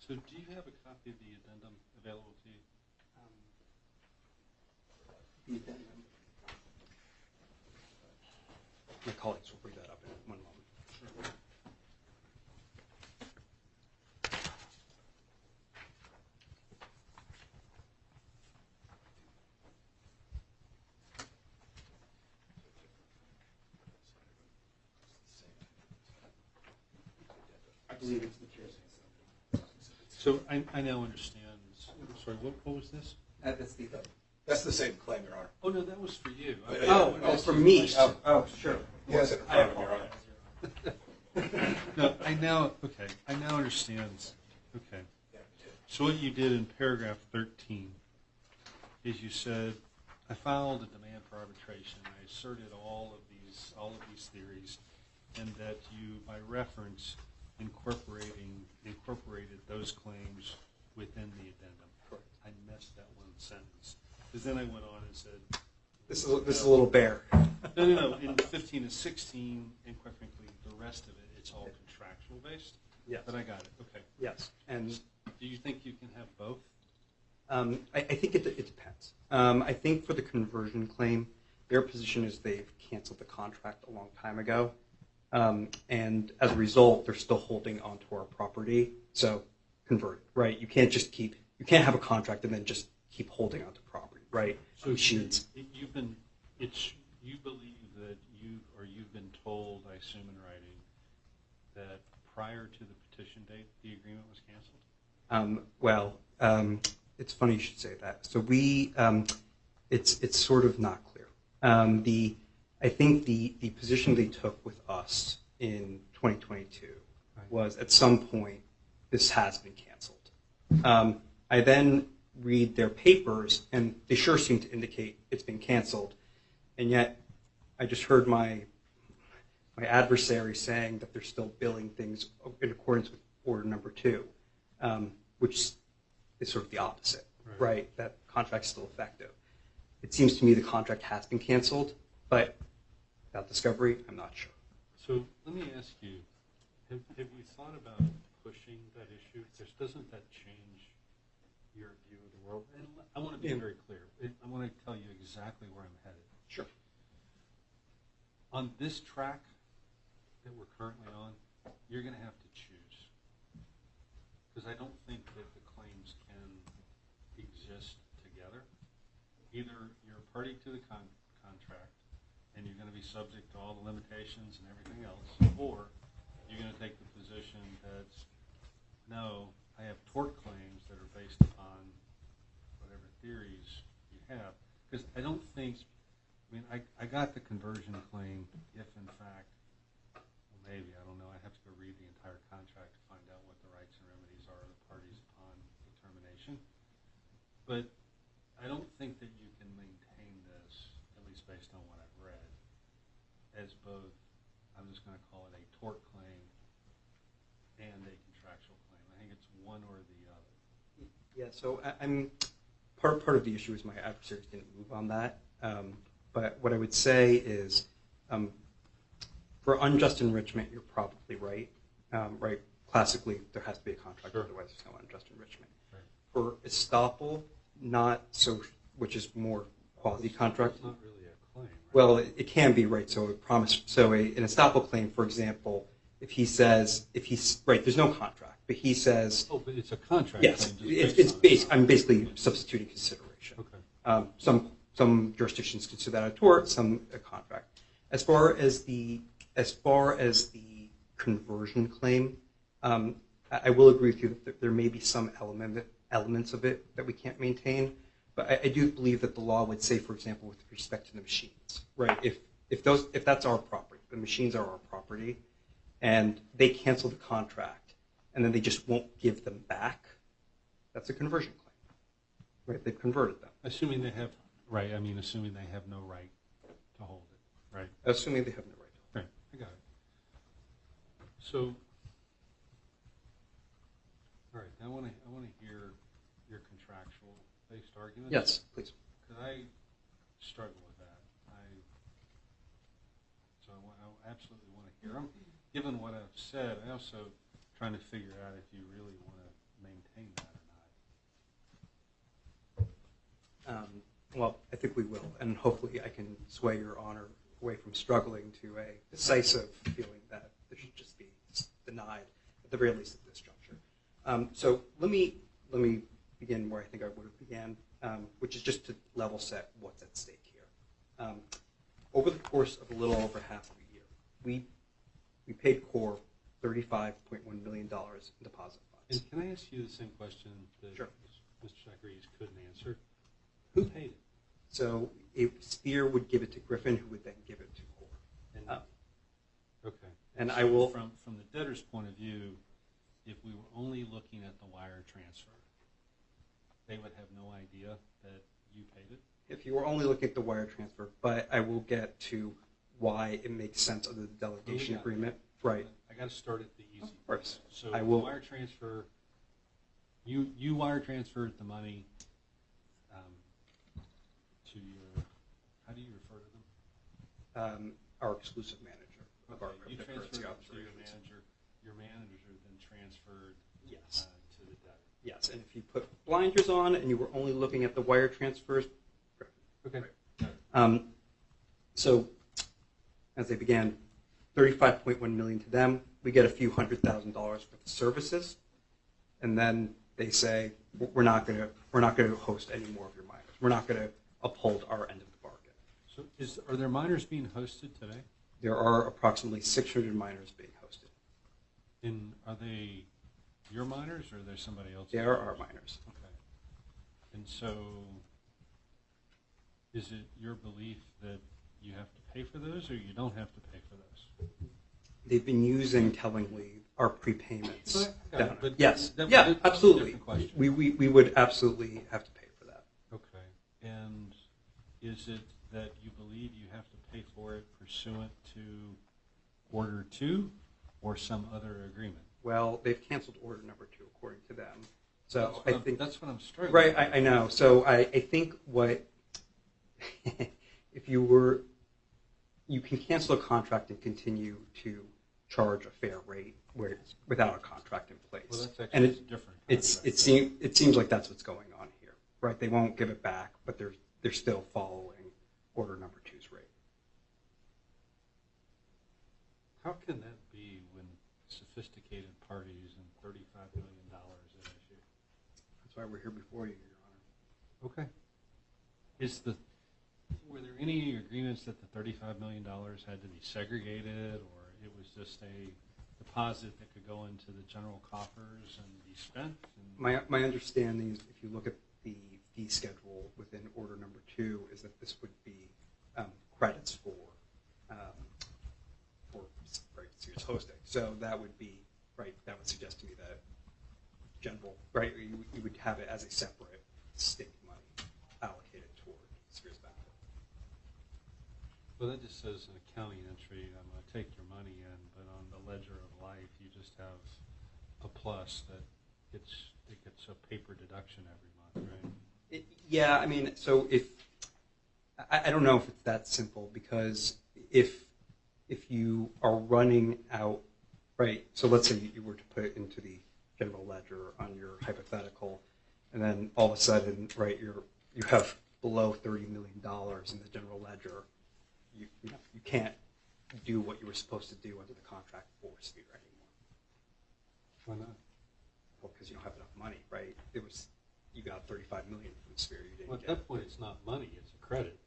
So do you have a copy of the addendum available to you? The addendum. My colleagues will bring that up in one moment. Sure. I believe it's material. So I now understand. Sorry, what was this? That's the same claim, Your Honor. Oh, no, that was for you. Oh, for me. Oh, sure. He has it in front of him, Your Honor. No, I now understand. Okay. So what you did in paragraph 13 is you said, I filed a demand for arbitration. I asserted all of these theories, and that you, by reference, incorporated those claims within the addendum. Correct. I missed that one sentence. Because then I went on and said, This is a little bare. no. In 15 and 16, and quite frankly, the rest of it, it's all contractual based. Yes. But I got it. Okay. Yes. And Do you think you can have both? I think it depends. I think for the conversion claim, their position is they've canceled the contract a long time ago. And as a result, they're still holding onto our property. So convert it, right? You can't have a contract and then just keep holding onto property, right? So machines. You believe that you've been told, I assume in writing, that prior to the petition date, the agreement was canceled? It's funny you should say that. So it's sort of not clear. I think the position they took with us in 2022 was at some point this has been canceled. I then read their papers, and they sure seem to indicate it's been canceled. And yet, I just heard my adversary saying that they're still billing things in accordance with order number 2, which is sort of the opposite, right? That contract's still effective. It seems to me the contract has been canceled, but without discovery, I'm not sure. So let me ask you, have you thought about pushing that issue? Because doesn't that change your view of the world? And I want to be very clear. I want to tell you exactly where I'm headed. Sure. On this track that we're currently on, you're going to have to choose. Because I don't think that the claims can exist together. Either you're a party to the contract, and you're going to be subject to all the limitations and everything else, or you're going to take the position that, no, I have tort claims that are based upon whatever theories you have. Because I don't think, I got the conversion claim if, in fact, well, maybe, I don't know, I have to go read the entire contract to find out what the rights and remedies are of the parties upon the termination. But I don't think that you can maintain this, at least based on what I've read, as both, I'm just going to call it a tort claim and a contractual claim. I think it's one or the other. Yeah, so I'm part of the issue is my adversaries didn't move on that. But what I would say is, for unjust enrichment, you're probably right. Right? Classically, there has to be a contract, otherwise there's no unjust enrichment. Right. For estoppel, not so, which is more quality contract. It's not really a claim, right? Well, it can be, right? So an estoppel claim, for example, if he's right, there's no contract, but he says, Oh, but it's a contract yes, claim. I'm basically substituting consideration. Okay. Some jurisdictions consider that a tort, some a contract. As far as the conversion claim, I will agree with you that there may be some elements of it that we can't maintain, but I do believe that the law would say, for example, with respect to the machines, right? If that's our property, the machines are our property, and they cancel the contract, and then they just won't give them back, that's a conversion claim, right? They've converted them. Assuming they have no right to hold it, right? Assuming they have no right to. Right, I got it. So, all right, I want to hear your contractual-based arguments. Yes, please. Because I struggle with that. So I absolutely want to hear them. Given what I've said, I also trying to figure out if you really want to maintain that or not. Well, I think we will, and hopefully I can sway your honor away from struggling to a decisive feeling that this should just be denied, at the very least at this juncture. So let me begin where I think I would have began, which is just to level set what's at stake here. Over the course of a little over half of a year, we paid CORE $35.1 million in deposit funds. And can I ask you the same question that Sure. Mr. Zacharias couldn't answer? Who paid it? So Spear would give it to Griffin, who would then give it to CORE. And, okay. And so I will. From the debtor's point of view, if we were only looking at the wire transfer, they would have no idea that you paid it? If you were only looking at the wire transfer, but I will get to why it makes sense under the delegation agreement. Right. I got to start at the easy. Of course. So I will. Wire transfer, you wire transferred the money to your, how do you refer to them? Our exclusive manager of our You currency transferred it to operations. your manager then transferred Yes. to the debtor. Yes, and if you put blinders on and you were only looking at the wire transfers. Okay. So, as they began, $35.1 million to them. We get a few $100,000 worth of services, and then they say we're not going to host any more of your miners. We're not going to uphold our end of the bargain. So are there miners being hosted today? There are approximately 600 miners being hosted. And are they your miners or are there somebody else's? They are our miners. Okay. And so is it your belief that you have to pay for those or you don't have to pay for those? They've been using, tellingly, our prepayments. So down. but Yes, that- yeah, that's a absolutely. different question. We would absolutely have to pay for that. Okay. And is it that you believe you have to pay for it pursuant to Order 2 or some other agreement? Well, they've canceled order number 2 according to them. So I think That's what I'm struggling right. with. I know. So I think what if you can cancel a contract and continue to charge a fair rate where it's without a contract in place. Well, that's and actually a different contract. it seems like that's what's going on here, right? They won't give it back, but they're still following order number 2's rate. How can that be when sophisticated parties and $35 million at issue? That's why we're here before you, Your Honor. Okay. Were there any agreements that the $35 million had to be segregated, or it was just a deposit that could go into the general coffers and be spent? My understanding is if you look at the fee schedule within order number 2 is that this would be credits for right, serious hosting. So that would be, right, that would suggest to me that general, right, you would have it as a separate state money allocated toward serious benefit. Well, that just says an accounting entry, I'm going to take your money in, but on the ledger of life, you just have a plus that it gets a paper deduction every month, right? Yeah, I mean, so if I don't know if it's that simple, because if you are running out, right, so let's say you were to put it into the general ledger on your hypothetical, and then all of a sudden, right, you have below $30 million in the general ledger, you can't do what you were supposed to do under the contract for Sphere anymore. Why not? Well, because you don't have enough money, right? You got $35 million from Sphere, you didn't Well, at get. that point, it's not money, it's a credit.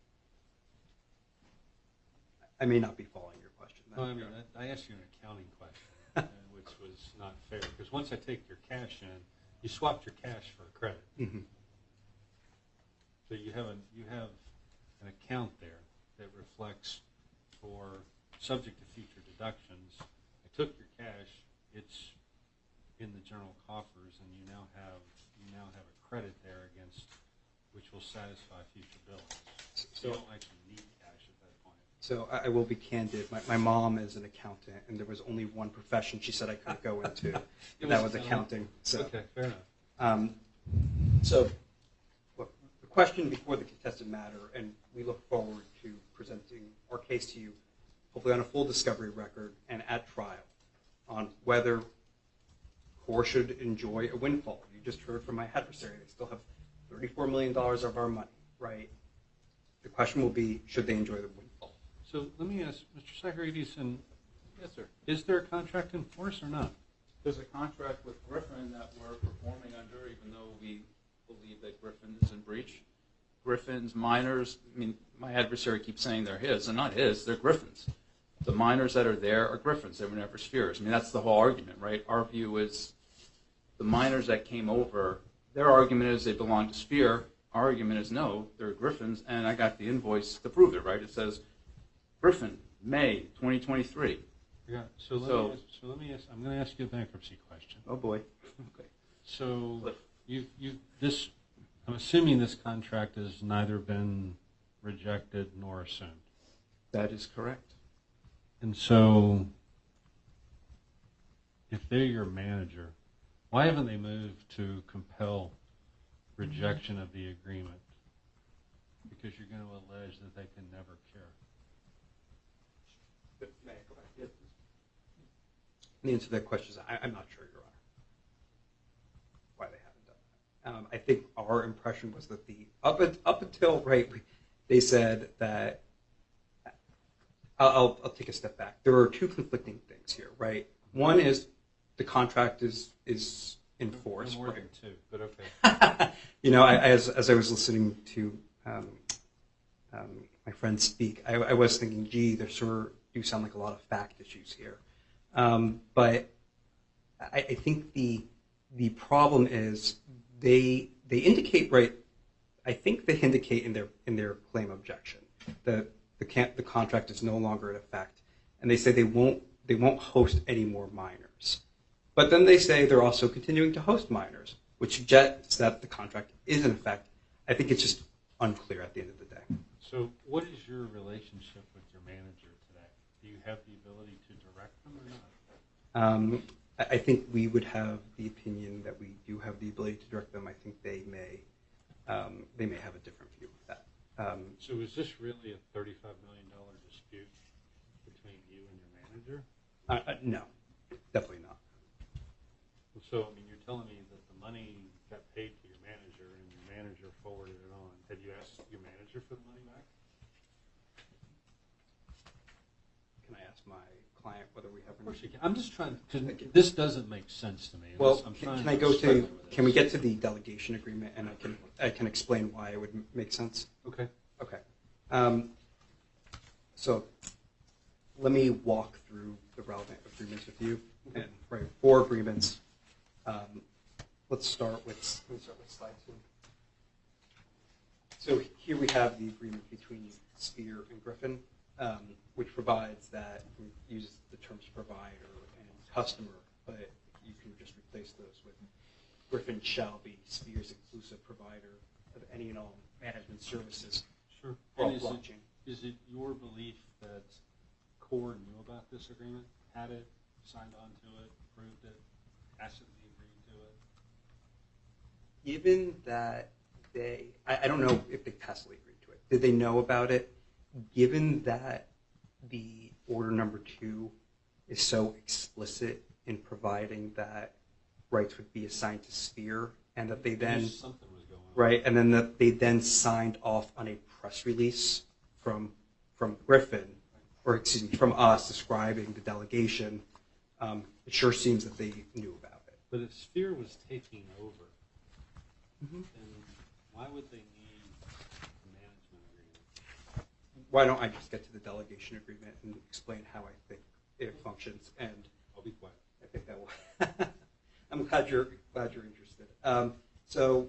I may not be following your question. No, I mean, I asked you an accounting question, which was not fair, because once I take your cash in, you swapped your cash for a credit. Mhm. So you have an account there that reflects for subject to future deductions. I took your cash, it's in the general coffers, and you now have a credit there against which will satisfy future bills. So you don't actually need cash at that point. So I will be candid. My mom is an accountant, and there was only one profession she said I couldn't go into, and that was accounting. So, Okay, fair enough. so look, the question before the contested matter, and we look forward to presenting our case to you, hopefully on a full discovery record and at trial, on whether Core should enjoy a windfall. You just heard from my adversary; they still have $34 million of our money, right? The question will be, should they enjoy the windfall? So let me ask, Mr. Zachariadis, Yes, sir. is there a contract in force or not? There's a contract with Griffin that we're performing under, even though we believe that Griffin is in breach. Griffin's minors, I mean, my adversary keeps saying they're his. They're not his, they're Griffin's. The minors that are there are Griffin's. They were never Sphere's. I mean, that's the whole argument, right? Our view is the minors that came over, their argument is they belong to Sphere. Our argument is no, they're Griffin's, and I got the invoice to prove it, right? It says, Griffin, May 2023. Yeah. So let me ask. I'm going to ask you a bankruptcy question. Oh boy. Okay. So I'm assuming this contract has neither been rejected nor assumed. That is correct. And so, if they're your manager, why haven't they moved to compel rejection of the agreement? Because you're going to allege that they can never cure. May I go back? Yes. The answer to that question is I'm not sure, Your Honor, why they haven't done that. I think our impression was that up until they said that. I'll take a step back. There are two conflicting things here, right? One is the contract is in force, No more right? than two, but okay. As I was listening to my friend speak, I was thinking, gee, there sure do sound like a lot of fact issues here. But I think the problem is they indicate, right? I think they indicate in their claim objection that the contract is no longer in effect, and they say they won't host any more minors. But then they say they're also continuing to host minors, which suggests that the contract is in effect. I think it's just unclear at the end of the day. So what is your relationship with your manager today? Do you have the ability to direct them or not? I think we would have the opinion that we do have the ability to direct them. I think they may have a different view of that. So is this really a $35 million dispute between you and your manager? No, definitely not. So, I mean, you're telling me that the money got paid to your manager and your manager forwarded it on. Have you asked your manager for the money back? Can I ask my client whether we have? Of course you can. I'm just trying, because this doesn't make sense to me. Well, I'm trying can I go struggle to? with Can we this. get to the delegation agreement, and I can explain why it would make sense. Okay. Okay. So let me walk through the relevant agreements with you. And right, 4 agreements. Let's start with slide 2. So here we have the agreement between Spear and Griffin, which provides that uses the terms provider and customer, but you can just replace those with Griffin shall be Spear's exclusive provider of any and all management services. Sure. for all And blockchain. is it your belief that Core knew about this agreement, had it, signed on to it, approved it, tacitly agreed to it? Given that I don't know if they tacitly agreed to it. Did they know about it? Given that the order number 2 is so explicit in providing that rights would be assigned to Spear, and that they then Something was going on. right, and then that they then signed off on a press release from Griffin, or excuse me, from us describing the delegation. It sure seems that they knew about it. But if Sphere was taking over, Mm-hmm. then why would they need a management agreement? Why don't I just get to the delegation agreement and explain how I think it functions? And I'll be quiet. I think that will. I'm glad you're interested. So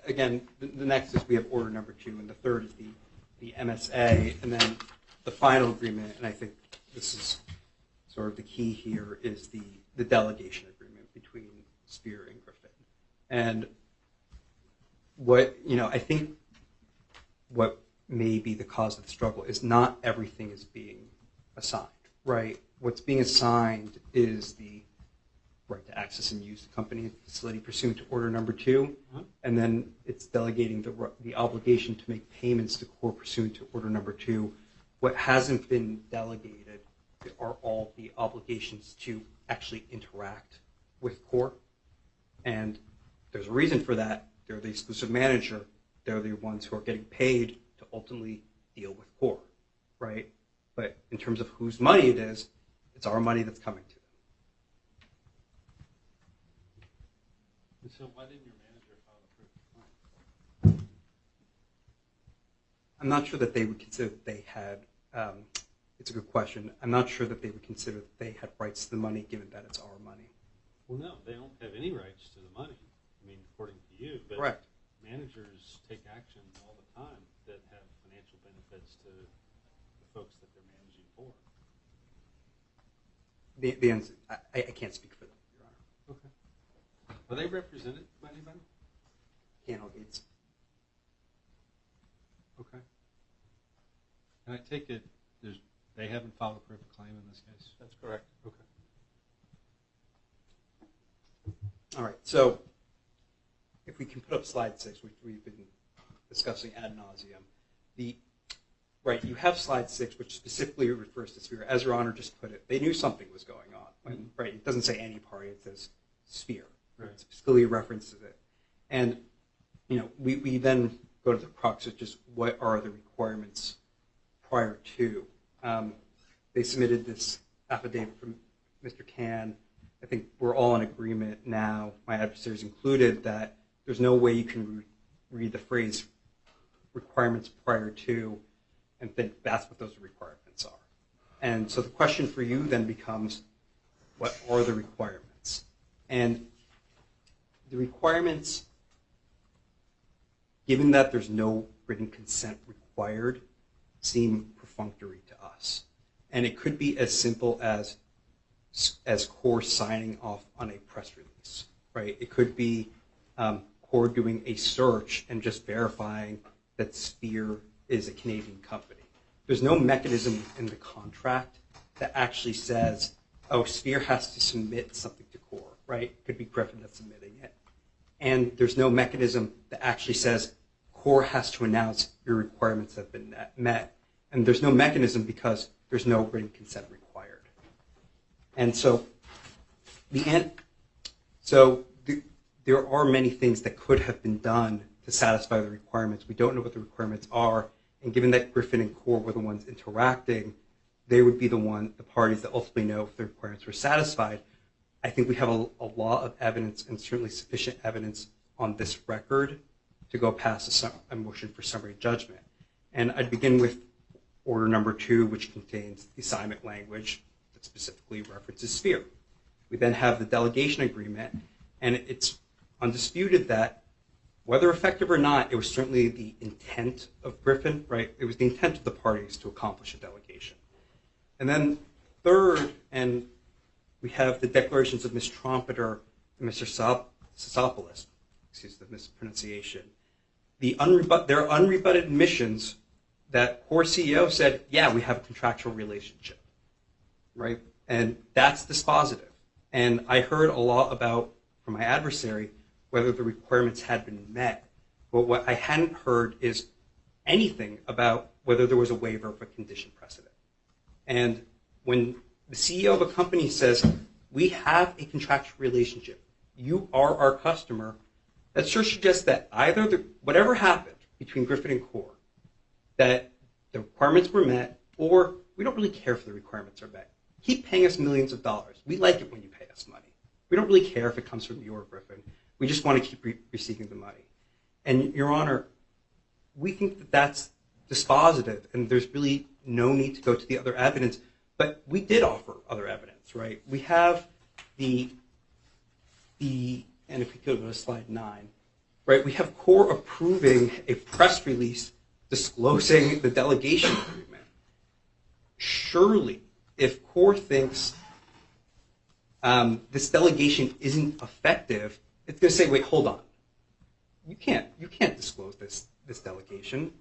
again, the next is we have order number 2, and the third is the MSA, and then the final agreement. And I think this is sort of the key here is the delegation agreement between Spear and Griffin. And I think what may be the cause of the struggle is not everything is being assigned, right? What's being assigned is the right to access and use the company facility pursuant to order number 2, and then it's delegating the obligation to make payments to Core pursuant to order number 2. What hasn't been delegated are all the obligations to actually interact with Core, and there's a reason for that. They're the exclusive manager. They're the ones who are getting paid to ultimately deal with Core, right? But in terms of whose money it is, it's our money that's coming to them. And so why didn't your manager file a proof of claim? I'm not sure that they would consider that they had, it's a good question. I'm not sure that they would consider that they had rights to the money given that it's our money. Well, no, they don't have any rights to the money. I mean, according to you, but Correct. managers take action all the time that have financial benefits to the folks that they're managing for. The answer, I can't speak for them, Your Honor. Okay. Are they represented by anybody? Candle Gates. Okay. And I take it they haven't filed a proof of claim in this case? That's correct. Okay. All right, so if we can put up slide 6, which we've been discussing ad nauseum, right, you have slide 6, which specifically refers to Sphere. As Your Honor just put it, they knew something was going on. Right, it doesn't say any party, it says Sphere. Right. It specifically references it. And, we then go to the crux of just what are the requirements prior to. They submitted this affidavit from Mr. Can. I think we're all in agreement now, my adversaries included, that there's no way you can read the phrase requirements prior to and think that's what those requirements are. And so the question for you then becomes, what are the requirements? And the requirements, given that there's no written consent required, seem perfunctory to us. And it could be as simple as as Core signing off on a press release, right? It could be Core doing a search and just verifying that Sphere is a Canadian company. There's no mechanism in the contract that actually says, oh, Sphere has to submit something to Core, right? It could be Griffin that's submitting it. And there's no mechanism that actually says Core has to announce your requirements have been met. And there's no mechanism because there's no written consent required. And so there are many things that could have been done to satisfy the requirements. We don't know what the requirements are. And given that Griffin and Core were the ones interacting, they would be the parties that ultimately know if the requirements were satisfied. I think we have a lot of evidence and certainly sufficient evidence on this record to go past a motion for summary judgment. And I'd begin with order number 2, which contains the assignment language that specifically references Sphere. We then have the delegation agreement, and it's undisputed that whether effective or not, it was certainly the intent of Griffin, right? It was the intent of the parties to accomplish a delegation. And then third, and we have the declarations of Ms. Trompeter and Mr. Sisopoulos, excuse the mispronunciation. Their unrebutted admissions that Core CEO said, yeah, we have a contractual relationship, right? And that's dispositive. And I heard a lot about, from my adversary, whether the requirements had been met. But what I hadn't heard is anything about whether there was a waiver of a condition precedent. And when the CEO of a company says, we have a contractual relationship, you are our customer, that sure suggests that either whatever happened between Griffin and Core, that the requirements were met, or we don't really care if the requirements are met. Keep paying us millions of dollars. We like it when you pay us money. We don't really care if it comes from you or Griffin. We just want to keep receiving the money. And Your Honor, we think that that's dispositive, and there's really no need to go to the other evidence, but we did offer other evidence, right? We have and if we could go to slide 9, right? We have Core approving a press release disclosing the delegation agreement. Surely, if Core thinks this delegation isn't effective, it's going to say, wait, hold on. You can't disclose this delegation.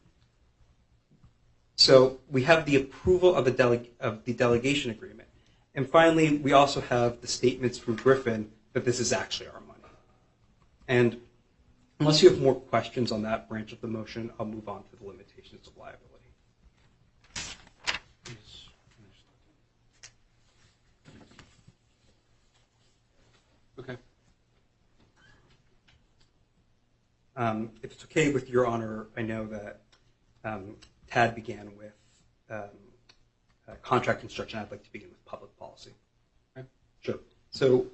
So we have the approval of the delegation agreement. And finally, we also have the statements from Griffin that this is actually our money. And unless you have more questions on that branch of the motion, I'll move on to the limitations of liability. Okay. If it's okay with Your Honor, I know that Tad began with contract construction. I'd like to begin with public policy. Okay. Sure. So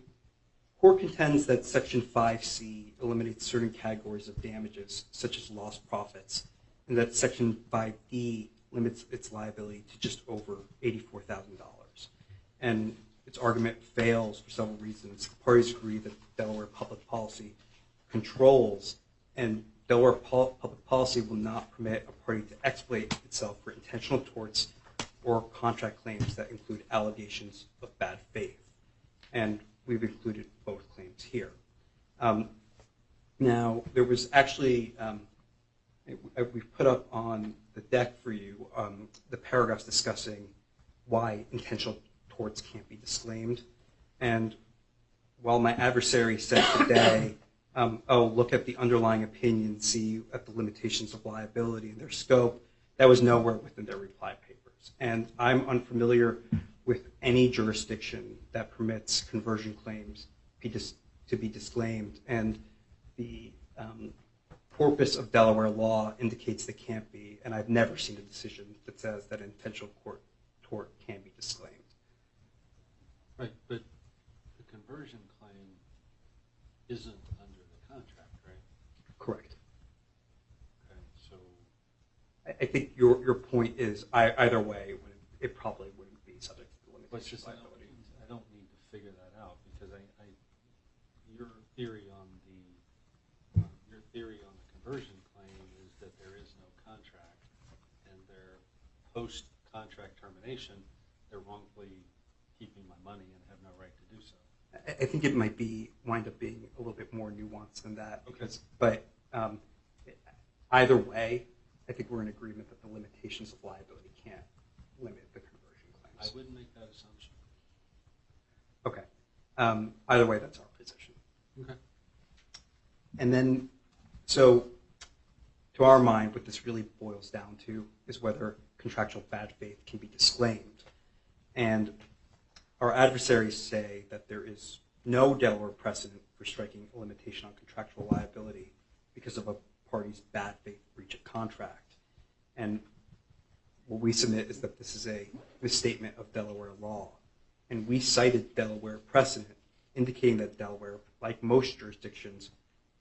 Core contends that Section 5C eliminates certain categories of damages, such as lost profits, and that Section 5D limits its liability to just over $84,000. And its argument fails for several reasons. The parties agree that Delaware public policy controls, and Delaware public policy will not permit a party to exploit itself for intentional torts or contract claims that include allegations of bad faith. And we've included both claims here. Now, there was actually, we've put up on the deck for you the paragraphs discussing why intentional torts can't be disclaimed. And while my adversary said today, oh, look at the underlying opinion, see at the limitations of liability and their scope, that was nowhere within their reply papers. And I'm unfamiliar with any jurisdiction that permits conversion claims to be disclaimed. And the corpus of Delaware law indicates they can't be, and I've never seen a decision that says that an intentional tort can be disclaimed. Right, but the conversion claim isn't under the contract, right? Correct. Okay, so I think your point is either way, it probably wouldn't be subject to the limitations of liability. I don't need to figure that out because your theory on the conversion claim is that there is no contract, and their post-contract termination, they're wrongfully keeping my money and have no I think it might wind up being a little bit more nuanced than that. Okay. But either way, I think we're in agreement that the limitations of liability can't limit the conversion I claims. wouldn't make that assumption. Okay. Either way, that's our position. Okay. And then, so to our mind, what this really boils down to is whether contractual bad faith can be disclaimed. And our adversaries say that there is no Delaware precedent for striking a limitation on contractual liability because of a party's bad faith breach of contract. And what we submit is that this is a misstatement of Delaware law. And we cited Delaware precedent indicating that Delaware, like most jurisdictions,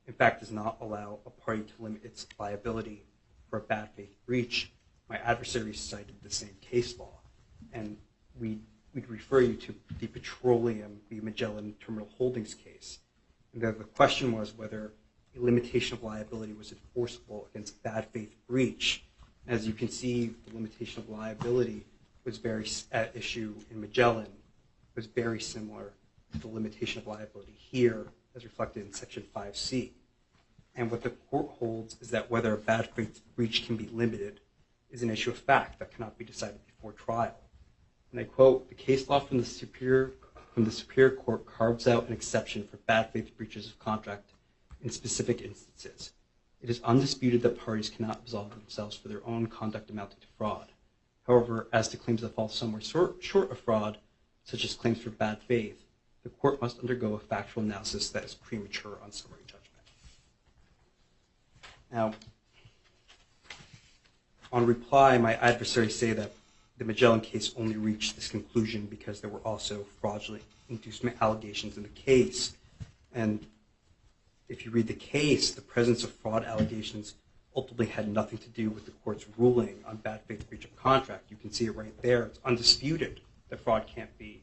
in fact does not allow a party to limit its liability for a bad faith breach. My adversaries cited the same case law. And we'd refer you to the Petroleum v. Magellan Terminal Holdings case. And the question was whether a limitation of liability was enforceable against bad faith breach. As you can see, the limitation of liability was at issue in Magellan was very similar to the limitation of liability here as reflected in Section 5C. And what the court holds is that whether a bad faith breach can be limited is an issue of fact that cannot be decided before trial. And I quote, "The case law from the Superior Court carves out an exception for bad faith breaches of contract in specific instances. It is undisputed that parties cannot absolve themselves for their own conduct amounting to fraud. However, as to claims that fall somewhere short of fraud, such as claims for bad faith, the court must undergo a factual analysis that is premature on summary judgment." Now, on reply, my adversaries say that the Magellan case only reached this conclusion because there were also fraudulent inducement allegations in the case. And if you read the case, the presence of fraud allegations ultimately had nothing to do with the court's ruling on bad faith breach of contract. You can see it right there. It's undisputed that fraud can't be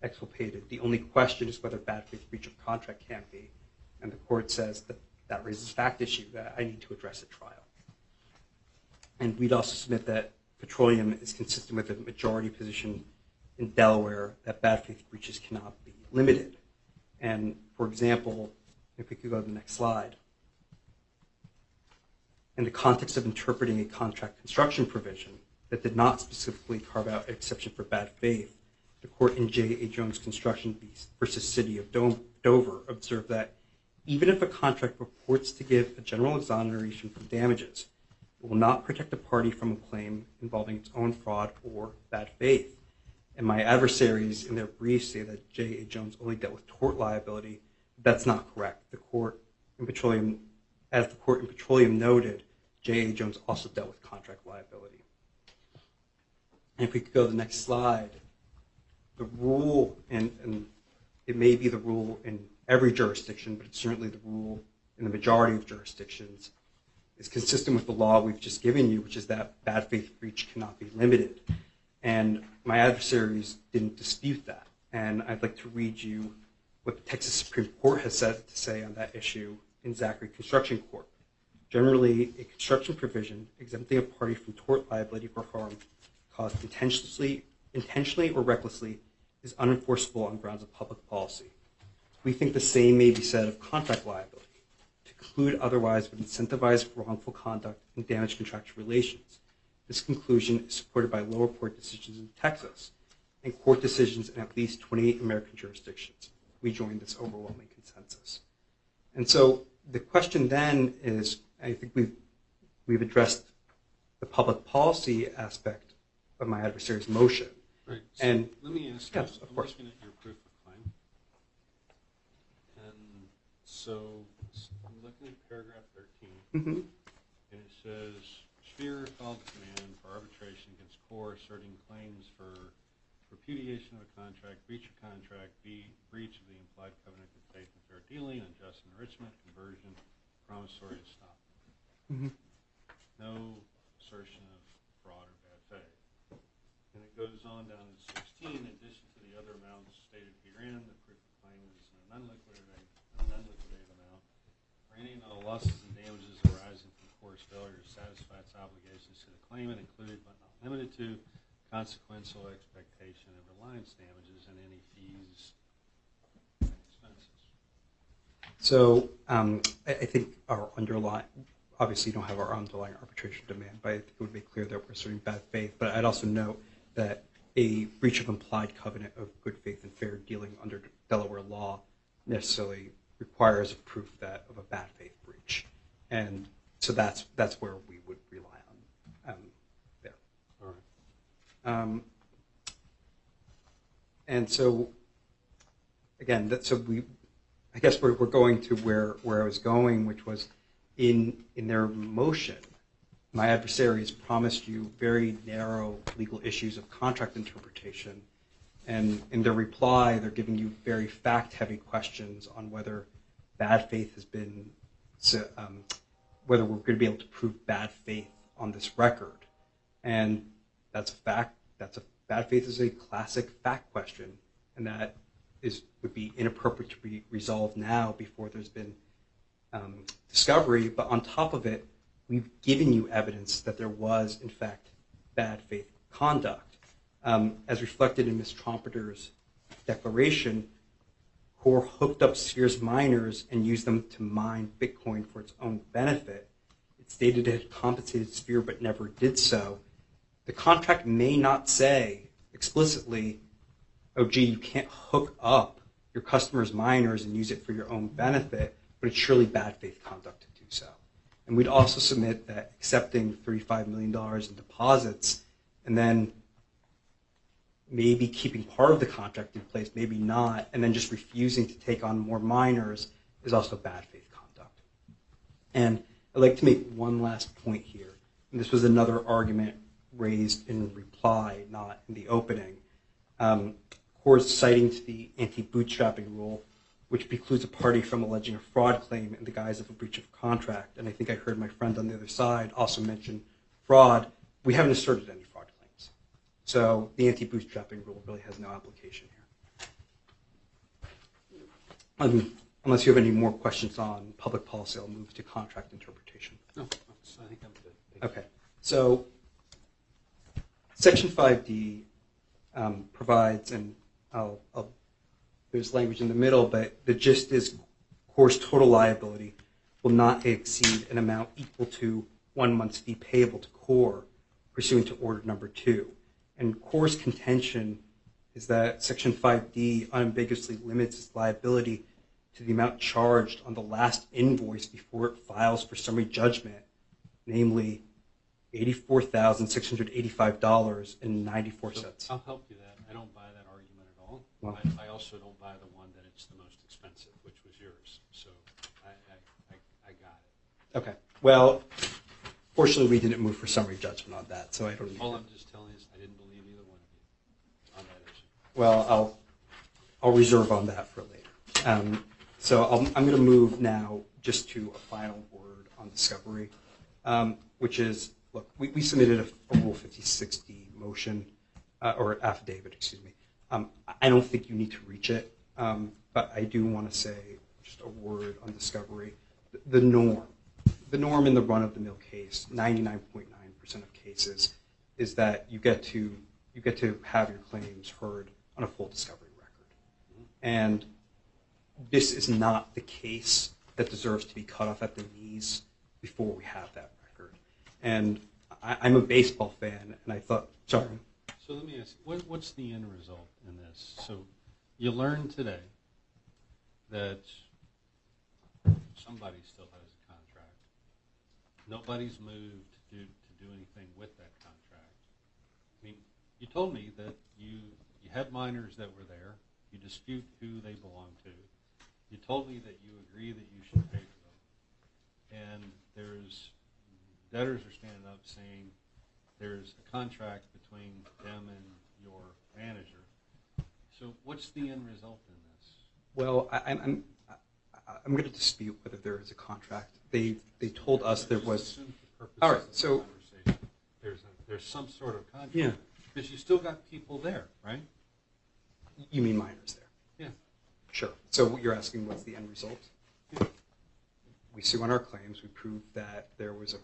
exculpated. The only question is whether bad faith breach of contract can be. And the court says that that raises a fact issue that I need to address at trial. And we'd also submit that Petroleum is consistent with the majority position in Delaware that bad faith breaches cannot be limited. And for example, if we could go to the next slide. In the context of interpreting a contract construction provision that did not specifically carve out an exception for bad faith, the court in J.A. Jones Construction versus City of Dover observed that even if a contract purports to give a general exoneration from damages, it will not protect a party from a claim involving its own fraud or bad faith. And my adversaries in their briefs say that J.A. Jones only dealt with tort liability. That's not correct. The court in Petroleum, as the court in Petroleum noted, J.A. Jones also dealt with contract liability. And if we could go to the next slide, the rule, and it may be the rule in every jurisdiction, but it's certainly the rule in the majority of jurisdictions, is consistent with the law we've just given you, which is that bad faith breach cannot be limited. And my adversaries didn't dispute that. And I'd like to read you what the Texas Supreme Court has said to say on that issue in Zachary Construction Corp. Generally, a construction provision exempting a party from tort liability for harm caused intentionally or recklessly is unenforceable on grounds of public policy. We think the same may be said of contract liability. To conclude otherwise would incentivize wrongful conduct and damage contractual relations. This conclusion is supported by lower court decisions in Texas and court decisions in at least 28 American jurisdictions. We join this overwhelming consensus. And so the question then is, I think we've addressed the public policy aspect of my adversary's motion. Right. So And let me ask yes, you, of I'm course. looking at your proof of claim. And so I'm looking at paragraph 13, Mm-hmm. and it says, Sphere filed a demand for arbitration against Core asserting claims for repudiation of a contract, breach of contract, breach of the implied covenant of faith and fair dealing, unjust enrichment, conversion, promissory estoppel. Mm-hmm. No assertion of fraud or bad faith. And it goes on down to 16. In addition to the other amounts stated herein, the proof of claim is an unliquidated amount for any and all losses and damages arising from Core's failure to satisfy its obligations to the claimant, included but not limited to consequential expectation of reliance damages and any fees So I think our obviously don't have our underlying arbitration demand, but I think it would be clear that we're asserting bad faith. But I'd also note that a breach of implied covenant of good faith and fair dealing under Delaware law necessarily requires a proof of a bad faith breach. And so that's where we would rely on there. All right. And so, again, I guess we're going to where I was going, which was in their motion, my adversaries promised you very narrow legal issues of contract interpretation. And in their reply, they're giving you very fact-heavy questions on whether bad faith has been, whether we're going to be able to prove bad faith on this record. And that's a fact. Bad faith is a classic fact question, and that would be inappropriate to be resolved now before there's been discovery. But on top of it, we've given you evidence that there was, in fact, bad faith conduct. As reflected in Ms. Trompeter's declaration, Core hooked up Sphere's miners and used them to mine Bitcoin for its own benefit. It stated it had compensated Sphere but never did so. The contract may not say explicitly, oh, gee, you can't hook up your customers' miners and use it for your own benefit, but it's surely bad faith conduct to do so. And we'd also submit that accepting $35 million in deposits and then maybe keeping part of the contract in place, maybe not, and then just refusing to take on more miners is also bad faith conduct. And I'd like to make one last point here. And this was another argument raised in reply, not in the opening. Core's citing to the anti-bootstrapping rule, which precludes a party from alleging a fraud claim in the guise of a breach of contract. And I think I heard my friend on the other side also mention fraud. We haven't asserted any fraud claims. So the anti-bootstrapping rule really has no application here. Unless you have any more questions on public policy, I'll move to contract interpretation. No, I think I'm good. Thank you. Okay. So Section 5D provides, and there's language in the middle, but the gist is Core's total liability will not exceed an amount equal to 1 month's fee payable to Core pursuant to Order Number 2. And Core's contention is that Section 5D unambiguously limits its liability to the amount charged on the last invoice before it files for summary judgment, namely $84,685.94. I'll help you that. I don't buy that argument at all. Well, I also don't buy the one that it's the most expensive, which was yours. So I got it. okay. Well, fortunately, we didn't move for summary judgment on that, so I don't need All to. I'm just telling you is I didn't believe either one of you on that issue. Well, I'll reserve on that for later. So I'm going to move now just to a final word on discovery, which is, look, we submitted a Rule 56D motion, or affidavit, excuse me. I don't think you need to reach it, but I do want to say just a word on discovery. The norm in the run-of-the-mill case, 99.9% of cases, is that you get to have your claims heard on a full discovery record. And this is not the case that deserves to be cut off at the knees before we have that record. And I'm a baseball fan, and I thought, sorry. So let me ask you, what's the end result in this? So you learned today that somebody still has a contract. Nobody's moved to do anything with that contract. I mean, you told me that you had miners that were there. You dispute who they belong to. You told me that you agree that you should pay for them. And debtors are standing up saying there's a contract between them and your manager. So what's the end result in this? Well, I'm going to dispute whether there is a contract. They told us there was. All right, so there's some sort of contract. Yeah. Because you still got people there, right? You mean miners there? Yeah. Sure. So you're asking what's the end result? Yeah. We sue on our claims. We prove that there was a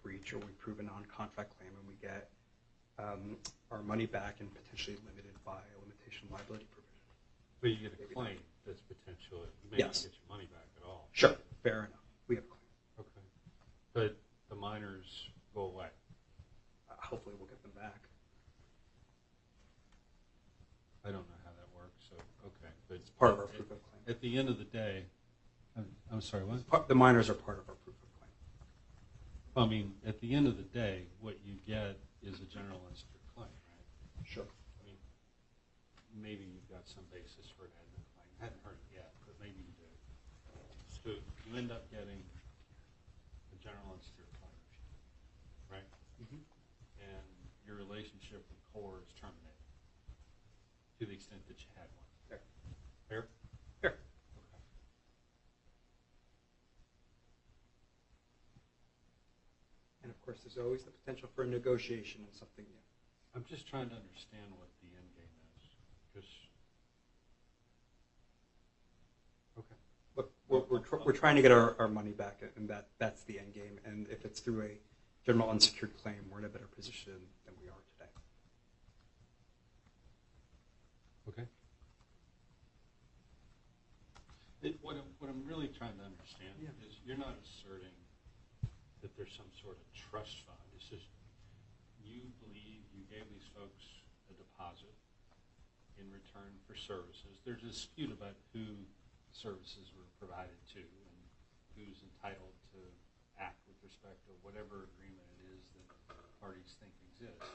breach, or we prove a non-contract claim, and we get our money back and potentially limited by a limitation liability provision. But you get a claim that's potential. You may Yes. not get your money back at all. Sure, fair enough. We have a claim. Okay. But the minors go away. Hopefully we'll get them back. I don't know how that works, so, okay. But It's part of our proof of claim. at the end of the day, I'm sorry, what? The minors are part of our proof of claim. I mean, at the end of the day, what you get is a general unsecured claim, right? Sure. I mean, maybe you've got some basis for an admin claim. I haven't heard it yet, but maybe you do. So you end up getting a general unsecured claim, right? Mm-hmm. And your relationship with CORE is terminated to the extent that you had one. Fair. Fair? Fair. Okay. And of course, there's always the potential for a negotiation and something new. I'm just trying to understand what the end game is, because. Okay. Look, we're trying to get our money back, and that's the end game. And if it's through a general unsecured claim, we're in a better position than we are today. Okay. What I'm really trying to understand is you're not asserting that there's some sort of trust fund. It's just you believe you gave these folks a deposit in return for services. There's a dispute about who services were provided to and who's entitled to act with respect to whatever agreement it is that parties think exists.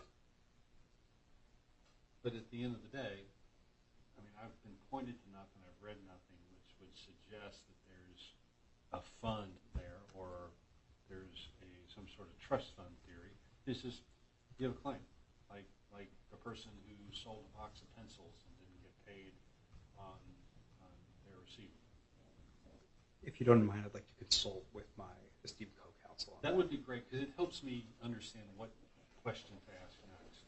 But at the end of the day, I mean, I've been pointed to nothing, I've read nothing which would suggest that there's a fund there or there's some sort of trust fund theory. It's just, you have a claim, like the person who sold a box of pencils and didn't get paid on their receipt. If you don't mind, I'd like to consult with my esteemed co-counsel on that. That would be great, because it helps me understand what question to ask next.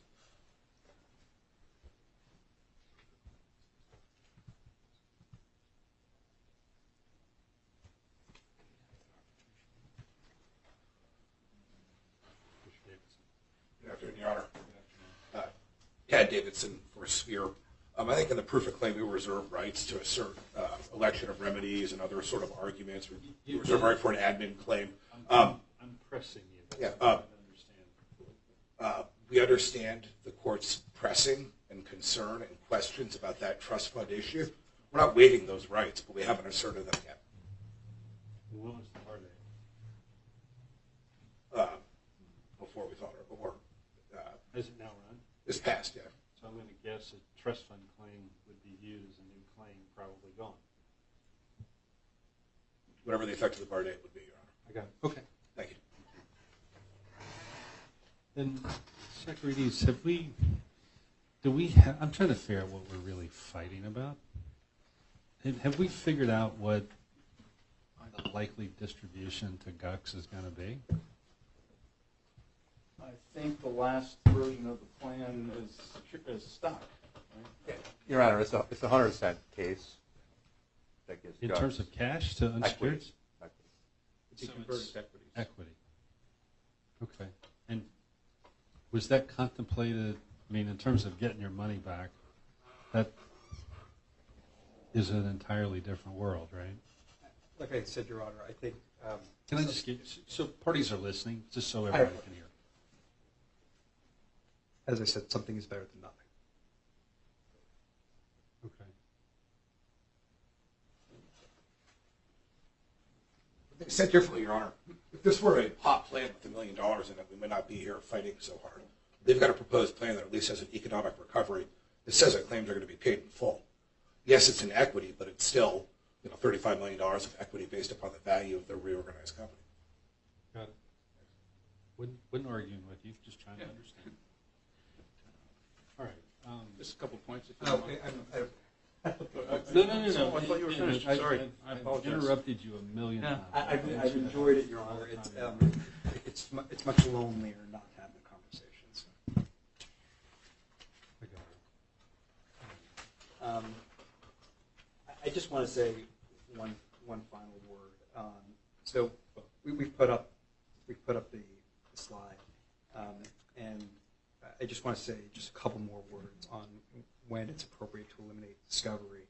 Mr. Davidson. Good afternoon, Your Honor. Good afternoon. Tad Davidson for Sphere. I think in the proof of claim, we reserve rights to assert election of remedies and other sort of arguments. We reserve right for an admin claim. I'm pressing you. That's Yeah, what I'm trying to understand. We understand the court's pressing and concern and questions about that trust fund issue. We're not waiving those rights, but we haven't asserted them yet. When was the hard date? Before we thought, or Has it now run? this past, yeah. So I'm going to guess a trust fund claim would be viewed as a new claim, probably gone. Whatever the effect of the bar date would be, Your Honor. I got it. Okay. Thank you. Then, Secretaries, I'm trying to figure out what we're really fighting about. Have we figured out what the likely distribution to GUCS is going to be? I think the last version of the plan is stock, right? Your Honor, it's a 100% case that gives In GUCS terms of cash to unsecured? equities. It's So converted it's equities. equity. Okay. And was that contemplated, I mean, in terms of getting your money back, that is an entirely different world, right? Like I said, Your Honor, I think... Can I just get, so parties are listening, just so everybody can hear. As I said, something is better than nothing. Okay. Said differently, Your Honor, if this were a hot plan with $1 million in it, we may not be here fighting so hard. They've got a proposed plan that at least has an economic recovery. It says that claims are going to be paid in full. Yes, it's in equity, but it's still $35 million of equity based upon the value of the reorganized company. Got it. Wouldn't arguing with you, just trying to understand. All right. Just a couple points. If you don't mind. No. I thought you were finished. Sorry. I I've apologize. interrupted you a million Yeah. times. I've enjoyed it, Your Honor. It's much lonelier not having conversations. I just want to say one final word. So we've put up the slide, and I just want to say just a couple more words on when it's appropriate to eliminate discovery.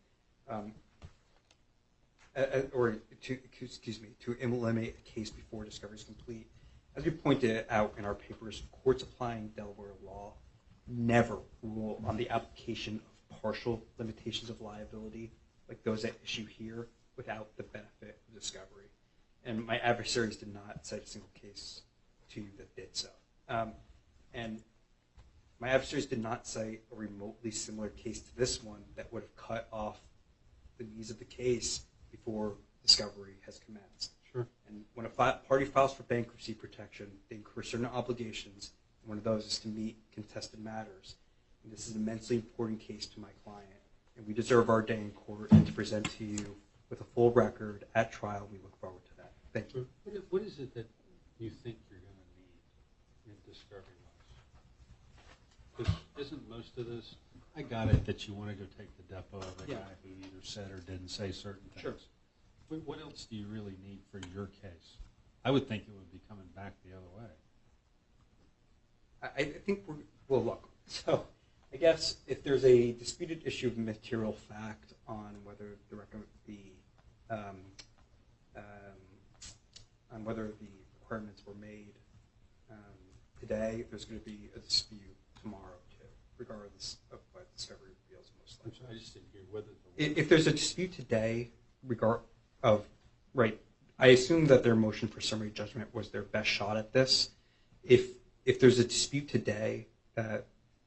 to eliminate a case before discovery is complete. As we pointed out in our papers, courts applying Delaware law never rule on the application of partial limitations of liability, like those at issue here, without the benefit of discovery. And my adversaries did not cite a single case to you that did so. And my adversaries did not cite a remotely similar case to this one that would have cut off the knees of the case before discovery has commenced. Sure. And when a party files for bankruptcy protection, they incur certain obligations, and one of those is to meet contested matters. And this is an immensely important case to my client, and we deserve our day in court and to present to you with a full record at trial. We look forward to that. Thank you. What is it that you think you're going to need in discovery-wise? Because isn't most of this, I got it that you want to go take the depo of a guy who either said or didn't say certain things. Sure. What else do you really need for your case? I would think it would be coming back the other way. I think well, look, so I guess if there's a disputed issue of material fact on whether on whether the requirements were made today, there's going to be a dispute tomorrow too, regardless of what discovery reveals most likely. I just didn't hear whether If there's a dispute today, I assume that their motion for summary judgment was their best shot at this. If there's a dispute today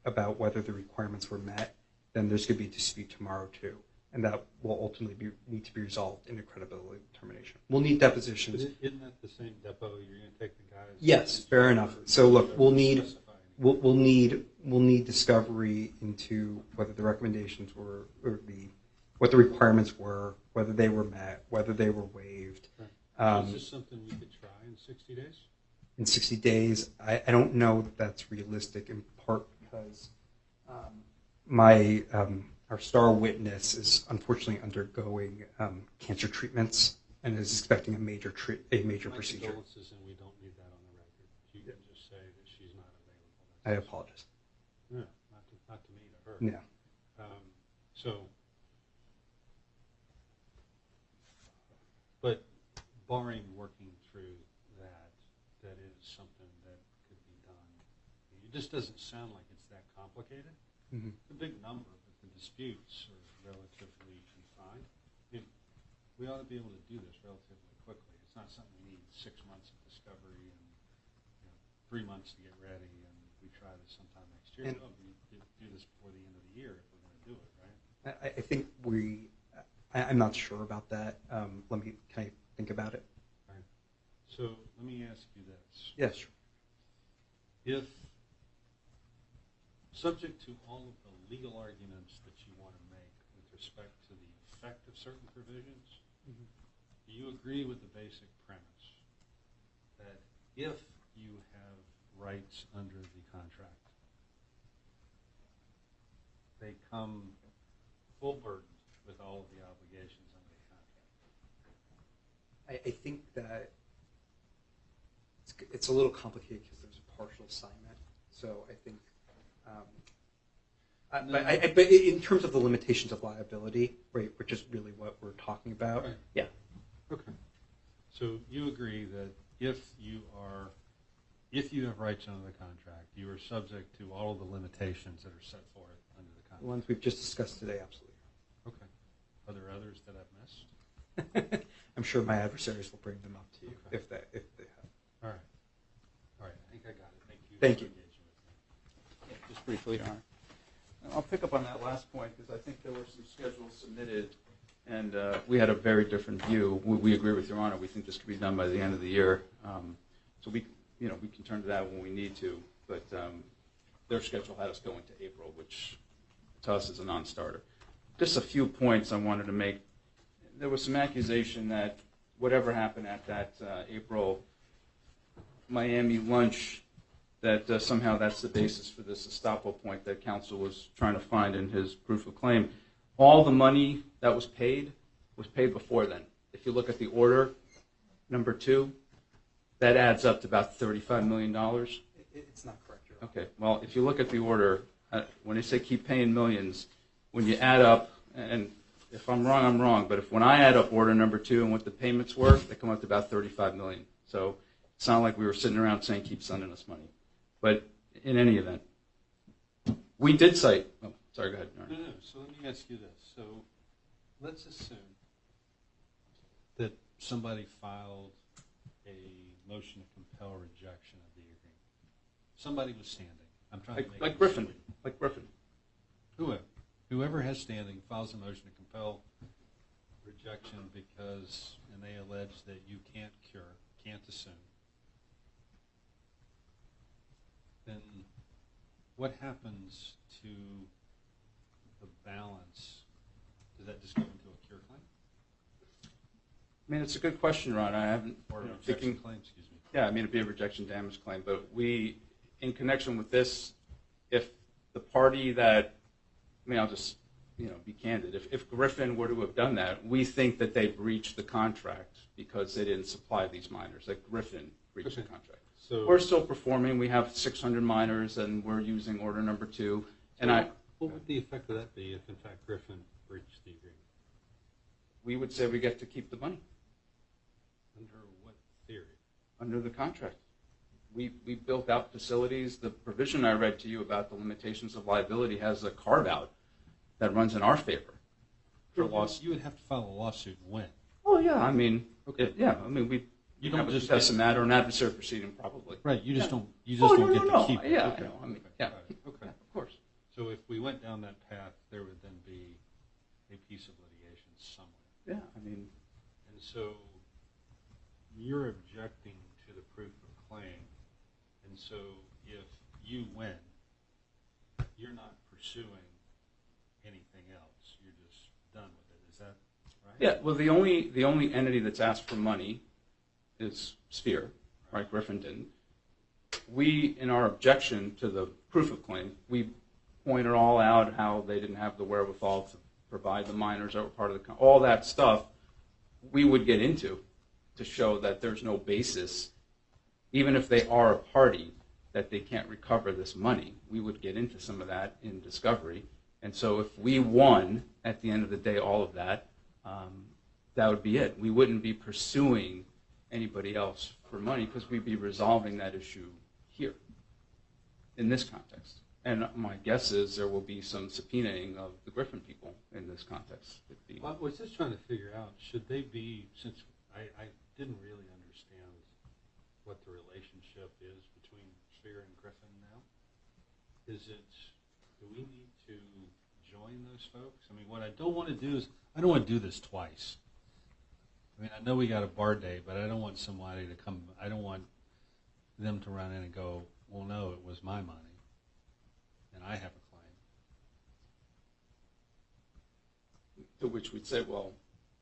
about whether the requirements were met, then there's going to be a dispute tomorrow too, and that will ultimately need to be resolved in a credibility determination. We'll need depositions. Isn't that the same depo you're going to take the guys? Yes, fair enough. So look, we'll need discovery into whether the recommendations were, or what the requirements were, whether they were met, whether they were waived. Is this something we could try in 60 days? In 60 days, I don't know that that's realistic, in part because our star witness is unfortunately undergoing cancer treatments and is expecting a major My procedure. condolences, and we don't need that on the record. You can just say that she's not available. I apologize. No, not to me, to her. Yeah. But barring working through that is something that could be done. It just doesn't sound like it's that complicated. Mm-hmm. It's a big number, but the disputes are relatively confined. We ought to be able to do this relatively quickly. It's not something we need 6 months of discovery and 3 months to get ready, and we try this sometime next year. No, we do this before the end of the year if we're going to do it, right? I think I'm not sure about that. Can I think about it? All right. So let me ask you this. Yes. Sure. If, subject to all of the legal arguments that you want to make with respect to the effect of certain provisions, do you agree with the basic premise that if you have rights under the contract, they come full burdened with all of the obligations under the contract? I think that it's a little complicated because there's a partial assignment. So I think, but in terms of the limitations of liability, right, which is really what we're talking about, Right. Yeah. Okay. So you agree that if you have rights under the contract, you are subject to all of the limitations that are set forth under the The contract? ones we've just discussed today, absolutely. Okay. Are there others that I've missed? I'm sure my adversaries will bring them up to you Okay. if they have. All right. All right. I think I got it. Thank you. Thank for you. engaging with me. Just briefly, Your Honor. I'll pick up on that last point because I think there were some schedules submitted, and we had a very different view. We agree with Your Honor. We think this could be done by the end of the year. So we can turn to that when we need to. But their schedule had us going to April, which to us is a non-starter. Just a few points I wanted to make. There was some accusation that whatever happened at that April Miami lunch, that somehow that's the basis for this estoppel point that counsel was trying to find in his proof of claim. All the money that was paid before then. If you look at the order, number 2, that adds up to about $35 million. It's not correct, Your Honor. Okay, well, if you look at the order, when they say keep paying millions, when you add up, and If I'm wrong, I'm wrong. But when I add up order number 2 and what the payments were, they come up to about $35 million. So it's not like we were sitting around saying, keep sending us money. But in any event, we did cite. Oh, sorry, go ahead. No. So let me ask you this. So let's assume that somebody filed a motion to compel rejection of the agreement. Somebody was standing. I'm trying to make Like it Griffin. simple. Like Griffin. Whoever has standing files a motion to compel rejection because, and they allege that you can't cure, can't assume, then what happens to the balance? Does that just go into a cure claim? I mean, it's a good question, Ron. I haven't. Or you a know, rejection thinking, claim, excuse me. Yeah, I mean, it'd be a rejection damage claim. But we, in connection with this, if the party that, I mean, I'll just, be candid. If Griffin were to have done that, we think that they breached the contract because they didn't supply these miners. That Griffin breached the contract. So We're still performing. We have 600 miners, and we're using order number 2. And what would the effect of that be if, in fact, Griffin breached the agreement? we would say we get to keep the money under what theory? under the contract. We built out facilities. The provision I read to you about the limitations of liability has a carve-out that runs in our favor for loss. You would have to file a lawsuit and win. Oh, yeah. I mean, Okay. we You have don't a just contested matter, an adversary proceeding, probably. Right. You just Yeah. don't. You just don't get no. to keep it. Yeah, Okay. I know. I mean, Okay. yeah. Got it. Okay. Yeah, of course. So if we went down that path, there would then be a piece of litigation somewhere. Yeah, I mean, And so you're objecting to the proof of claim. And so if you win, you're not pursuing anything else. You're just done with it. Is that right? yeah. Well, the only entity that's asked for money is Sphere, right? Griffin didn't. We, in our objection to the proof of claim, we pointed all out how they didn't have the wherewithal to provide the miners that were part of the all that stuff. We would get into to show that there's no basis, even if they are a party, that they can't recover this money. We would get into some of that in discovery. And so if we won, at the end of the day, all of that, that would be it. We wouldn't be pursuing anybody else for money because we'd be resolving that issue here in this context. And my guess is there will be some subpoenaing of the Griffin people in this context. Well, I was just trying to figure out, should they be, since I didn't really understand what the relationship is between Sphere and Griffin now. Do we need to join those folks? I mean, what I don't want to do is, I don't want to do this twice. I mean, I know we got a bar day, but I don't want somebody to come, I don't want them to run in and go, well, no, it was my money, and I have a claim. To which we'd say, well,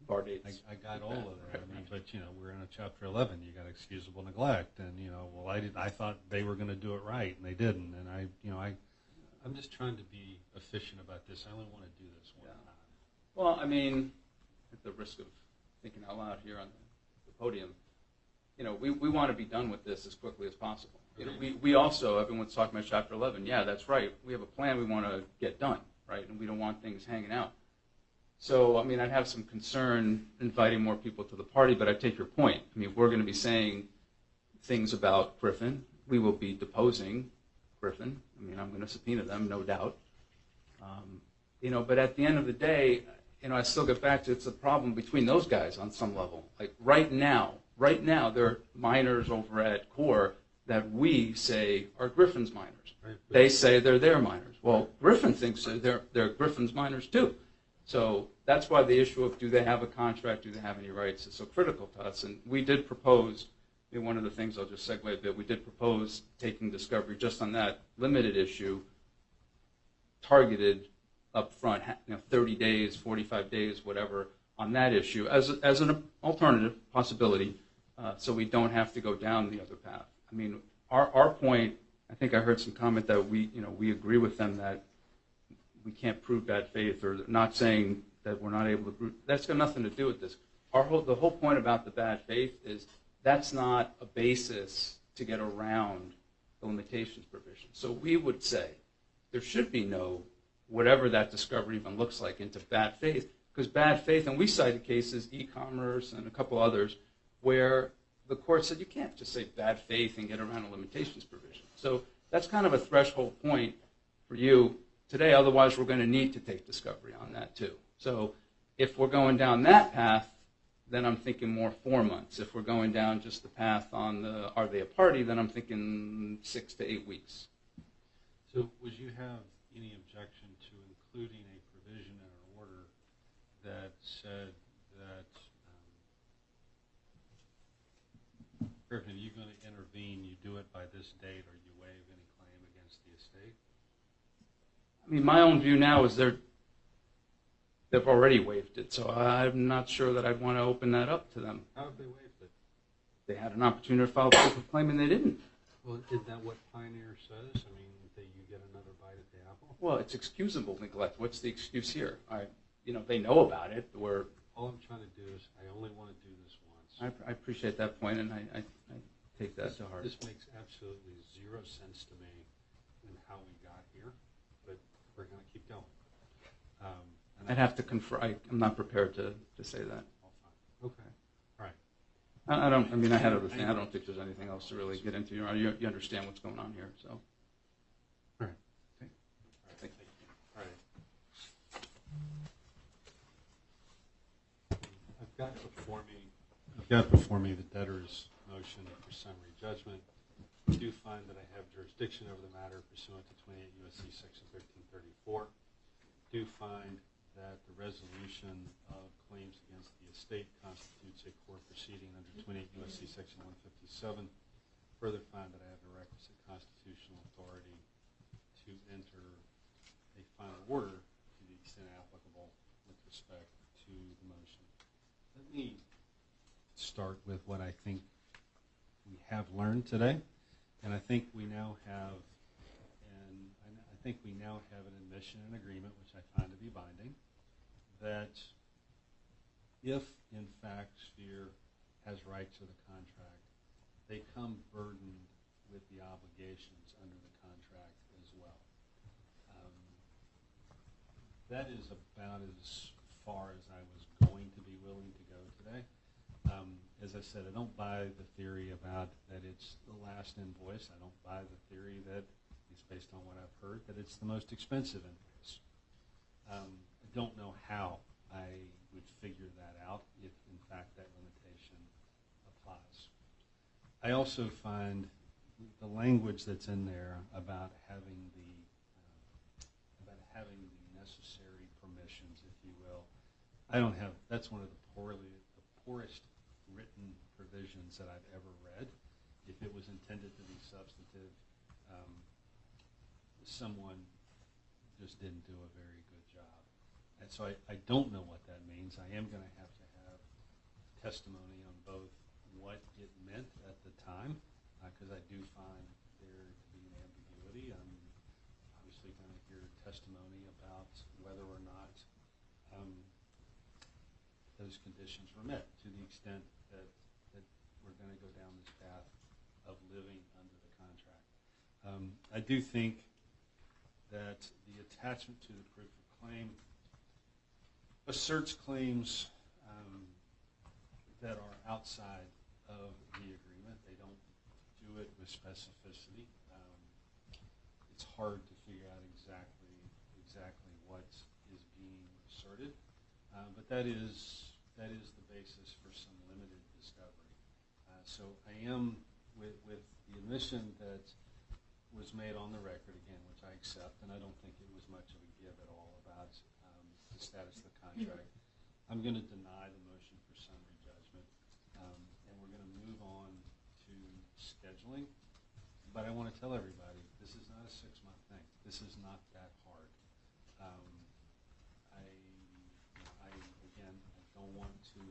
bar dates. I got all of that. I mean, but we're in a Chapter 11. You got excusable neglect, and I thought they were going to do it right, and they didn't. And I'm just trying to be efficient about this. I only want to do this one time. Well, I mean, at the risk of thinking out loud here on the podium, we want to be done with this as quickly as possible. We also, everyone's talking about Chapter 11. Yeah, that's right. We have a plan we want to get done, right? And we don't want things hanging out. So, I mean, I'd have some concern inviting more people to the party, but I take your point. I mean, if we're going to be saying things about Griffin, we will be deposing Griffin. I mean, I'm going to subpoena them, no doubt. But at the end of the day, I still get back to it's a problem between those guys on some level. Like right now, there are miners over at Core that we say are Griffin's miners. Right. They say they're their miners. Well, Griffin thinks they're Griffin's miners too. So that's why the issue of do they have a contract, do they have any rights is so critical to us. And we did propose, one of the things, I'll just segue a bit, we did propose taking discovery just on that limited issue, targeted up front, 30 days, 45 days, whatever, on that issue as an alternative possibility, so we don't have to go down the other path. I mean, our point, I think I heard some comment that we agree with them that we can't prove bad faith, or not saying that we're not able to prove. That's got nothing to do with this. The whole point about the bad faith is that's not a basis to get around the limitations provision. So we would say there should be no, whatever that discovery even looks like, into bad faith, Because bad faith, and we cited cases, e-commerce and a couple others, where the court said you can't just say bad faith and get around a limitations provision. So that's kind of a threshold point for you today. Otherwise, we're going to need to take discovery on that too. So if we're going down that path, then I'm thinking more 4 months. If we're going down just the path on the are they a party, then I'm thinking 6 to 8 weeks. So would you have any objection to including a provision in an order that said that, Griffin, if you're going to intervene, you do it by this date or you waive any claim against the estate? I mean, my own view now is they've already waived it, so I'm not sure that I'd want to open that up to them. How have they waived it? They had an opportunity to file proof of claim and they didn't. Well, isn't that what Pioneer says? I mean, that you get another bite at the apple? Well, it's excusable neglect. What's the excuse here? They know about it. All I'm trying to do is, I only want to do this once. I appreciate that point, and I take that to heart. This makes absolutely zero sense to me in how we got here, but we're going to keep going. I'd have to confer. I'm not prepared to say that. All fine. Okay. All right. I had other things. I don't think there's anything else to really get into. You understand what's going on here, so. All right. Okay. All right, thank you. All right. I've got before me the debtor's motion for summary judgment. I do find that I have jurisdiction over the matter pursuant to 28 U.S.C. Section 1334. Do find that the resolution of claims against the estate constitutes a court proceeding under 28 U.S.C. Section 157. Further find that I have the requisite constitutional authority to enter a final order to the extent applicable with respect to the motion. Let me start with what I think we have learned today, and I think we now have an admission and agreement, which I find to be binding, that if in fact Sphere has rights to the contract, they come burdened with the obligations under the contract as well. That is about as far as I was going to be willing to go today. As I said, I don't buy the theory about that it's the last invoice. I don't buy the theory that, at least based on what I've heard, that it's the most expensive invoice. I don't know how I would figure that out if, in fact, that limitation applies. I also find the language that's in there about having the necessary permissions, if you will. I don't have. That's one of the poorest written provisions that I've ever read. If it was intended to be substantive, someone just didn't do a very good job. And so I don't know what that means. I am going to have testimony on both what it meant at the time, because I do find there to be an ambiguity. I'm obviously going to hear testimony about whether or not those conditions were met, to the extent that we're going to go down this path of living under the contract. I do think that the attachment to the proof of claim asserts claims that are outside of the agreement. They don't do it with specificity. It's hard to figure out exactly what is being asserted, but that is the basis for some limited discovery. So I am with the admission that was made on the record again, which I accept, and I don't think it was much of a give at all about the status of the contract. I'm going to deny the motion for summary judgment, and we're going to move on to scheduling. But I want to tell everybody, this is not a 6-month thing. This is not that hard.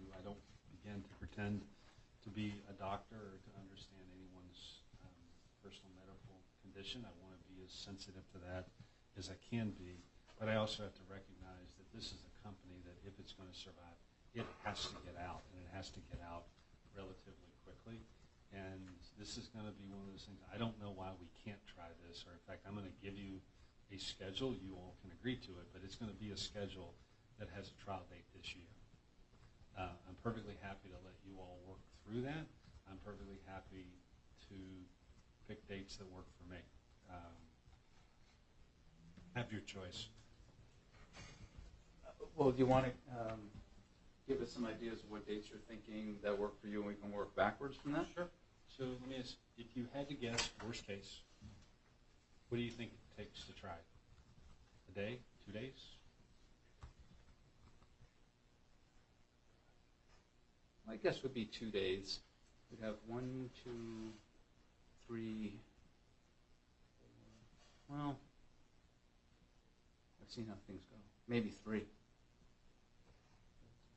I don't begin to pretend to be a doctor or to understand anyone's personal medical condition. I want to be as sensitive to that as I can be. But I also have to recognize that this is a company that, if it's going to survive, it has to get out, and it has to get out relatively quickly. And this is going to be one of those things. I don't know why we can't try this, or in fact, I'm going to give you a schedule. You all can agree to it, but it's going to be a schedule that has a trial date this year. I'm perfectly happy to let you all work through that. I'm perfectly happy to pick dates that work for me. Have your choice. Well, do you want to give us some ideas of what dates you're thinking that work for you, and we can work backwards from that? Sure. So let me ask, if you had to guess, worst case, what do you think it takes to try? A day? 2 days? My guess would be 2 days. We'd have 1, 2, 3, 4. Well, I've seen how things go. Maybe 3.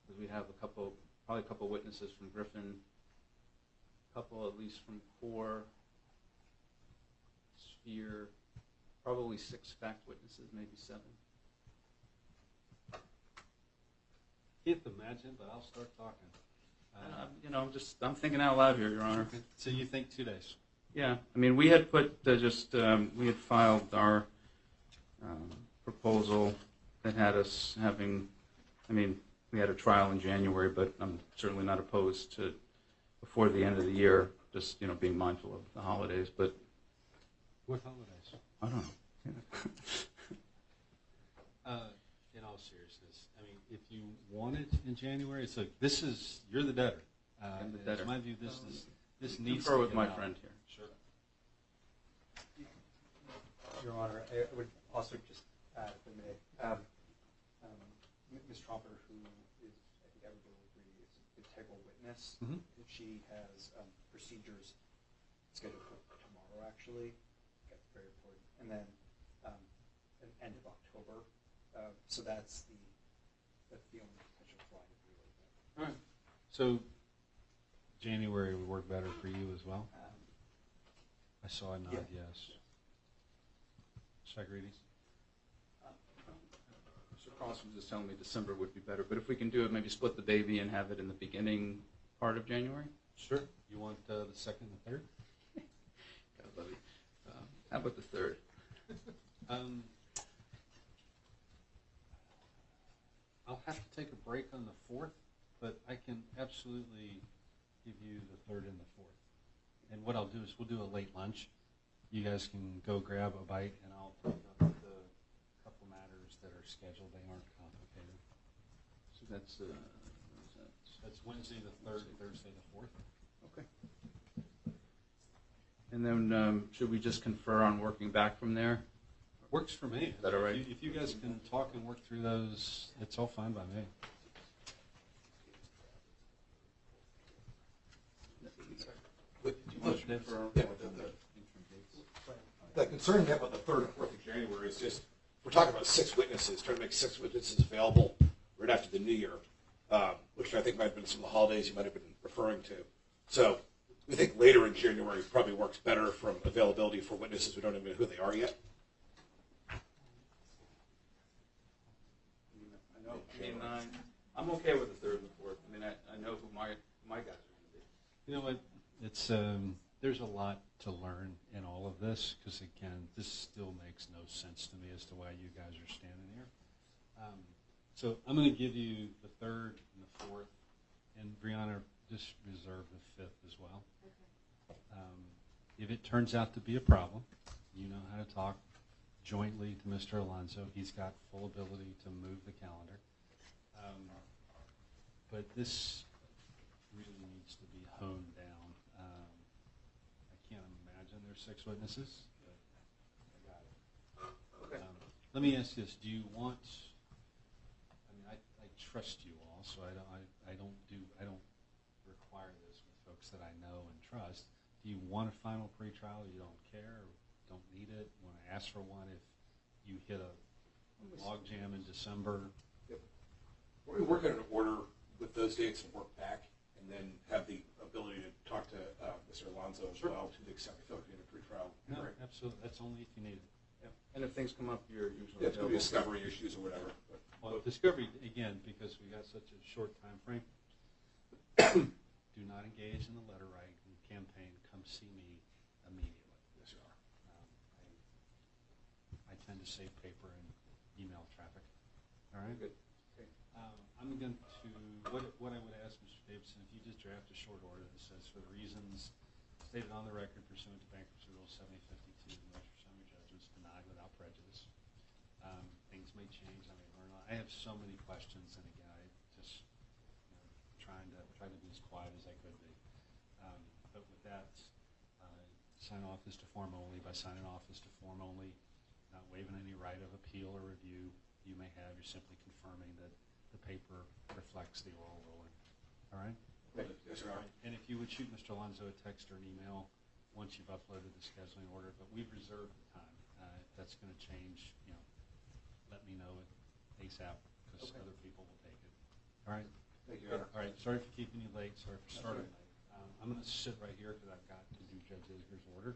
Because we have probably a couple witnesses from Griffin, a couple at least from Core, Sphere, probably 6 fact witnesses, maybe 7. Can't imagine, but I'll start talking. I'm thinking out loud here, Your Honor. So you think 2 days? Yeah, I mean, we had put we had filed our proposal that had us having, we had a trial in January, but I'm certainly not opposed to before the end of the year, just, being mindful of the holidays, but What holidays? I don't know. In all seriousness, if you want it in January, it's like, you're the debtor. I'm the debtor. In my view, this needs to Confer with get my out. friend here. Sure. Your Honor, I would also just add, if I may, Ms. Tromper, who is, I think everybody will agree, is an integral witness. Mhm. And she has procedures scheduled for tomorrow, actually. That's very important. And then an end of October. So that's the only potential fly to do like that. All right. So January would work better for you as well? I saw a nod, yes. Sagrides? Mr. Cross was just telling me December would be better, but if we can do it, maybe split the baby and have it in the beginning part of January? Sure. You want the second and third? God love you. How about the 3rd? I'll have to take a break on the 4th, but I can absolutely give you the 3rd and the 4th. And what I'll do is we'll do a late lunch. You guys can go grab a bite, and I'll take up the couple matters that are scheduled. They aren't complicated. So that's That's Wednesday the 3rd, Thursday the 4th. okay. And then should we just confer on working back from there? Works for me. Is that all right? If you guys can talk and work through those, it's all fine by me. The concern you have on the 3rd and 4th of January is just, we're talking about 6 witnesses, trying to make 6 witnesses available right after the new year, which I think might have been some of the holidays you might have been referring to. So we think later in January probably works better from availability for witnesses. We don't even know who they are yet. I know. I'm okay with the 3rd and the 4th. I know who my guys are going to be. You know what? It's there's a lot to learn in all of this because, again, this still makes no sense to me as to why you guys are standing here. So I'm going to give you the 3rd and the 4th, and Brianna, just reserve the 5th as well. Okay. If it turns out to be a problem, you know how to talk jointly to Mr. Alonso. He's got full ability to move the calendar. But this really needs to be honed down. I can't imagine there's 6 witnesses, but I got it. Okay. Let me ask this: do you want? I trust you all, so I don't require this with folks that I know and trust. Do you want a final pretrial? You don't care, or don't need it? Want to ask for one if you hit a log jam in December? We're working in an order with those dates and work back, and then have the ability to talk to Mr. Alonso as well, to the extent we feel like we need a pretrial. No, absolutely. That's only if you need it. And if things come up, you're usually Yeah, it's going to be available. discovery issues or whatever. But Well, discovery, again, because we got such a short time frame, do not engage in the letter writing campaign. Come see me immediately. yes, you are. I tend to save paper and email traffic. All right? Good. Okay. I'm going to, what I would ask Mr. Davidson, if you just draft a short order that says, for the reasons stated on the record pursuant to Bankruptcy Rule 7052, the motion for summary judgment is denied without prejudice. Things may change. I may learn. I have so many questions, and again, I just trying to be as quiet as I could be. But with that, sign off is to form only. By signing off is to form only, not waiving any right of appeal or review you may have. You're simply confirming that the paper reflects the oral ruling. All right? Yes, Your Honor. And if you would shoot Mr. Alonso a text or an email once you've uploaded the scheduling order, but we've reserved the time. If that's going to change, let me know ASAP because other people will take it. All right? Thank you, Your Honor. All right. Sorry for keeping you late. Sorry for starting late. I'm going to sit right here because I've got to do Judge Isger's order.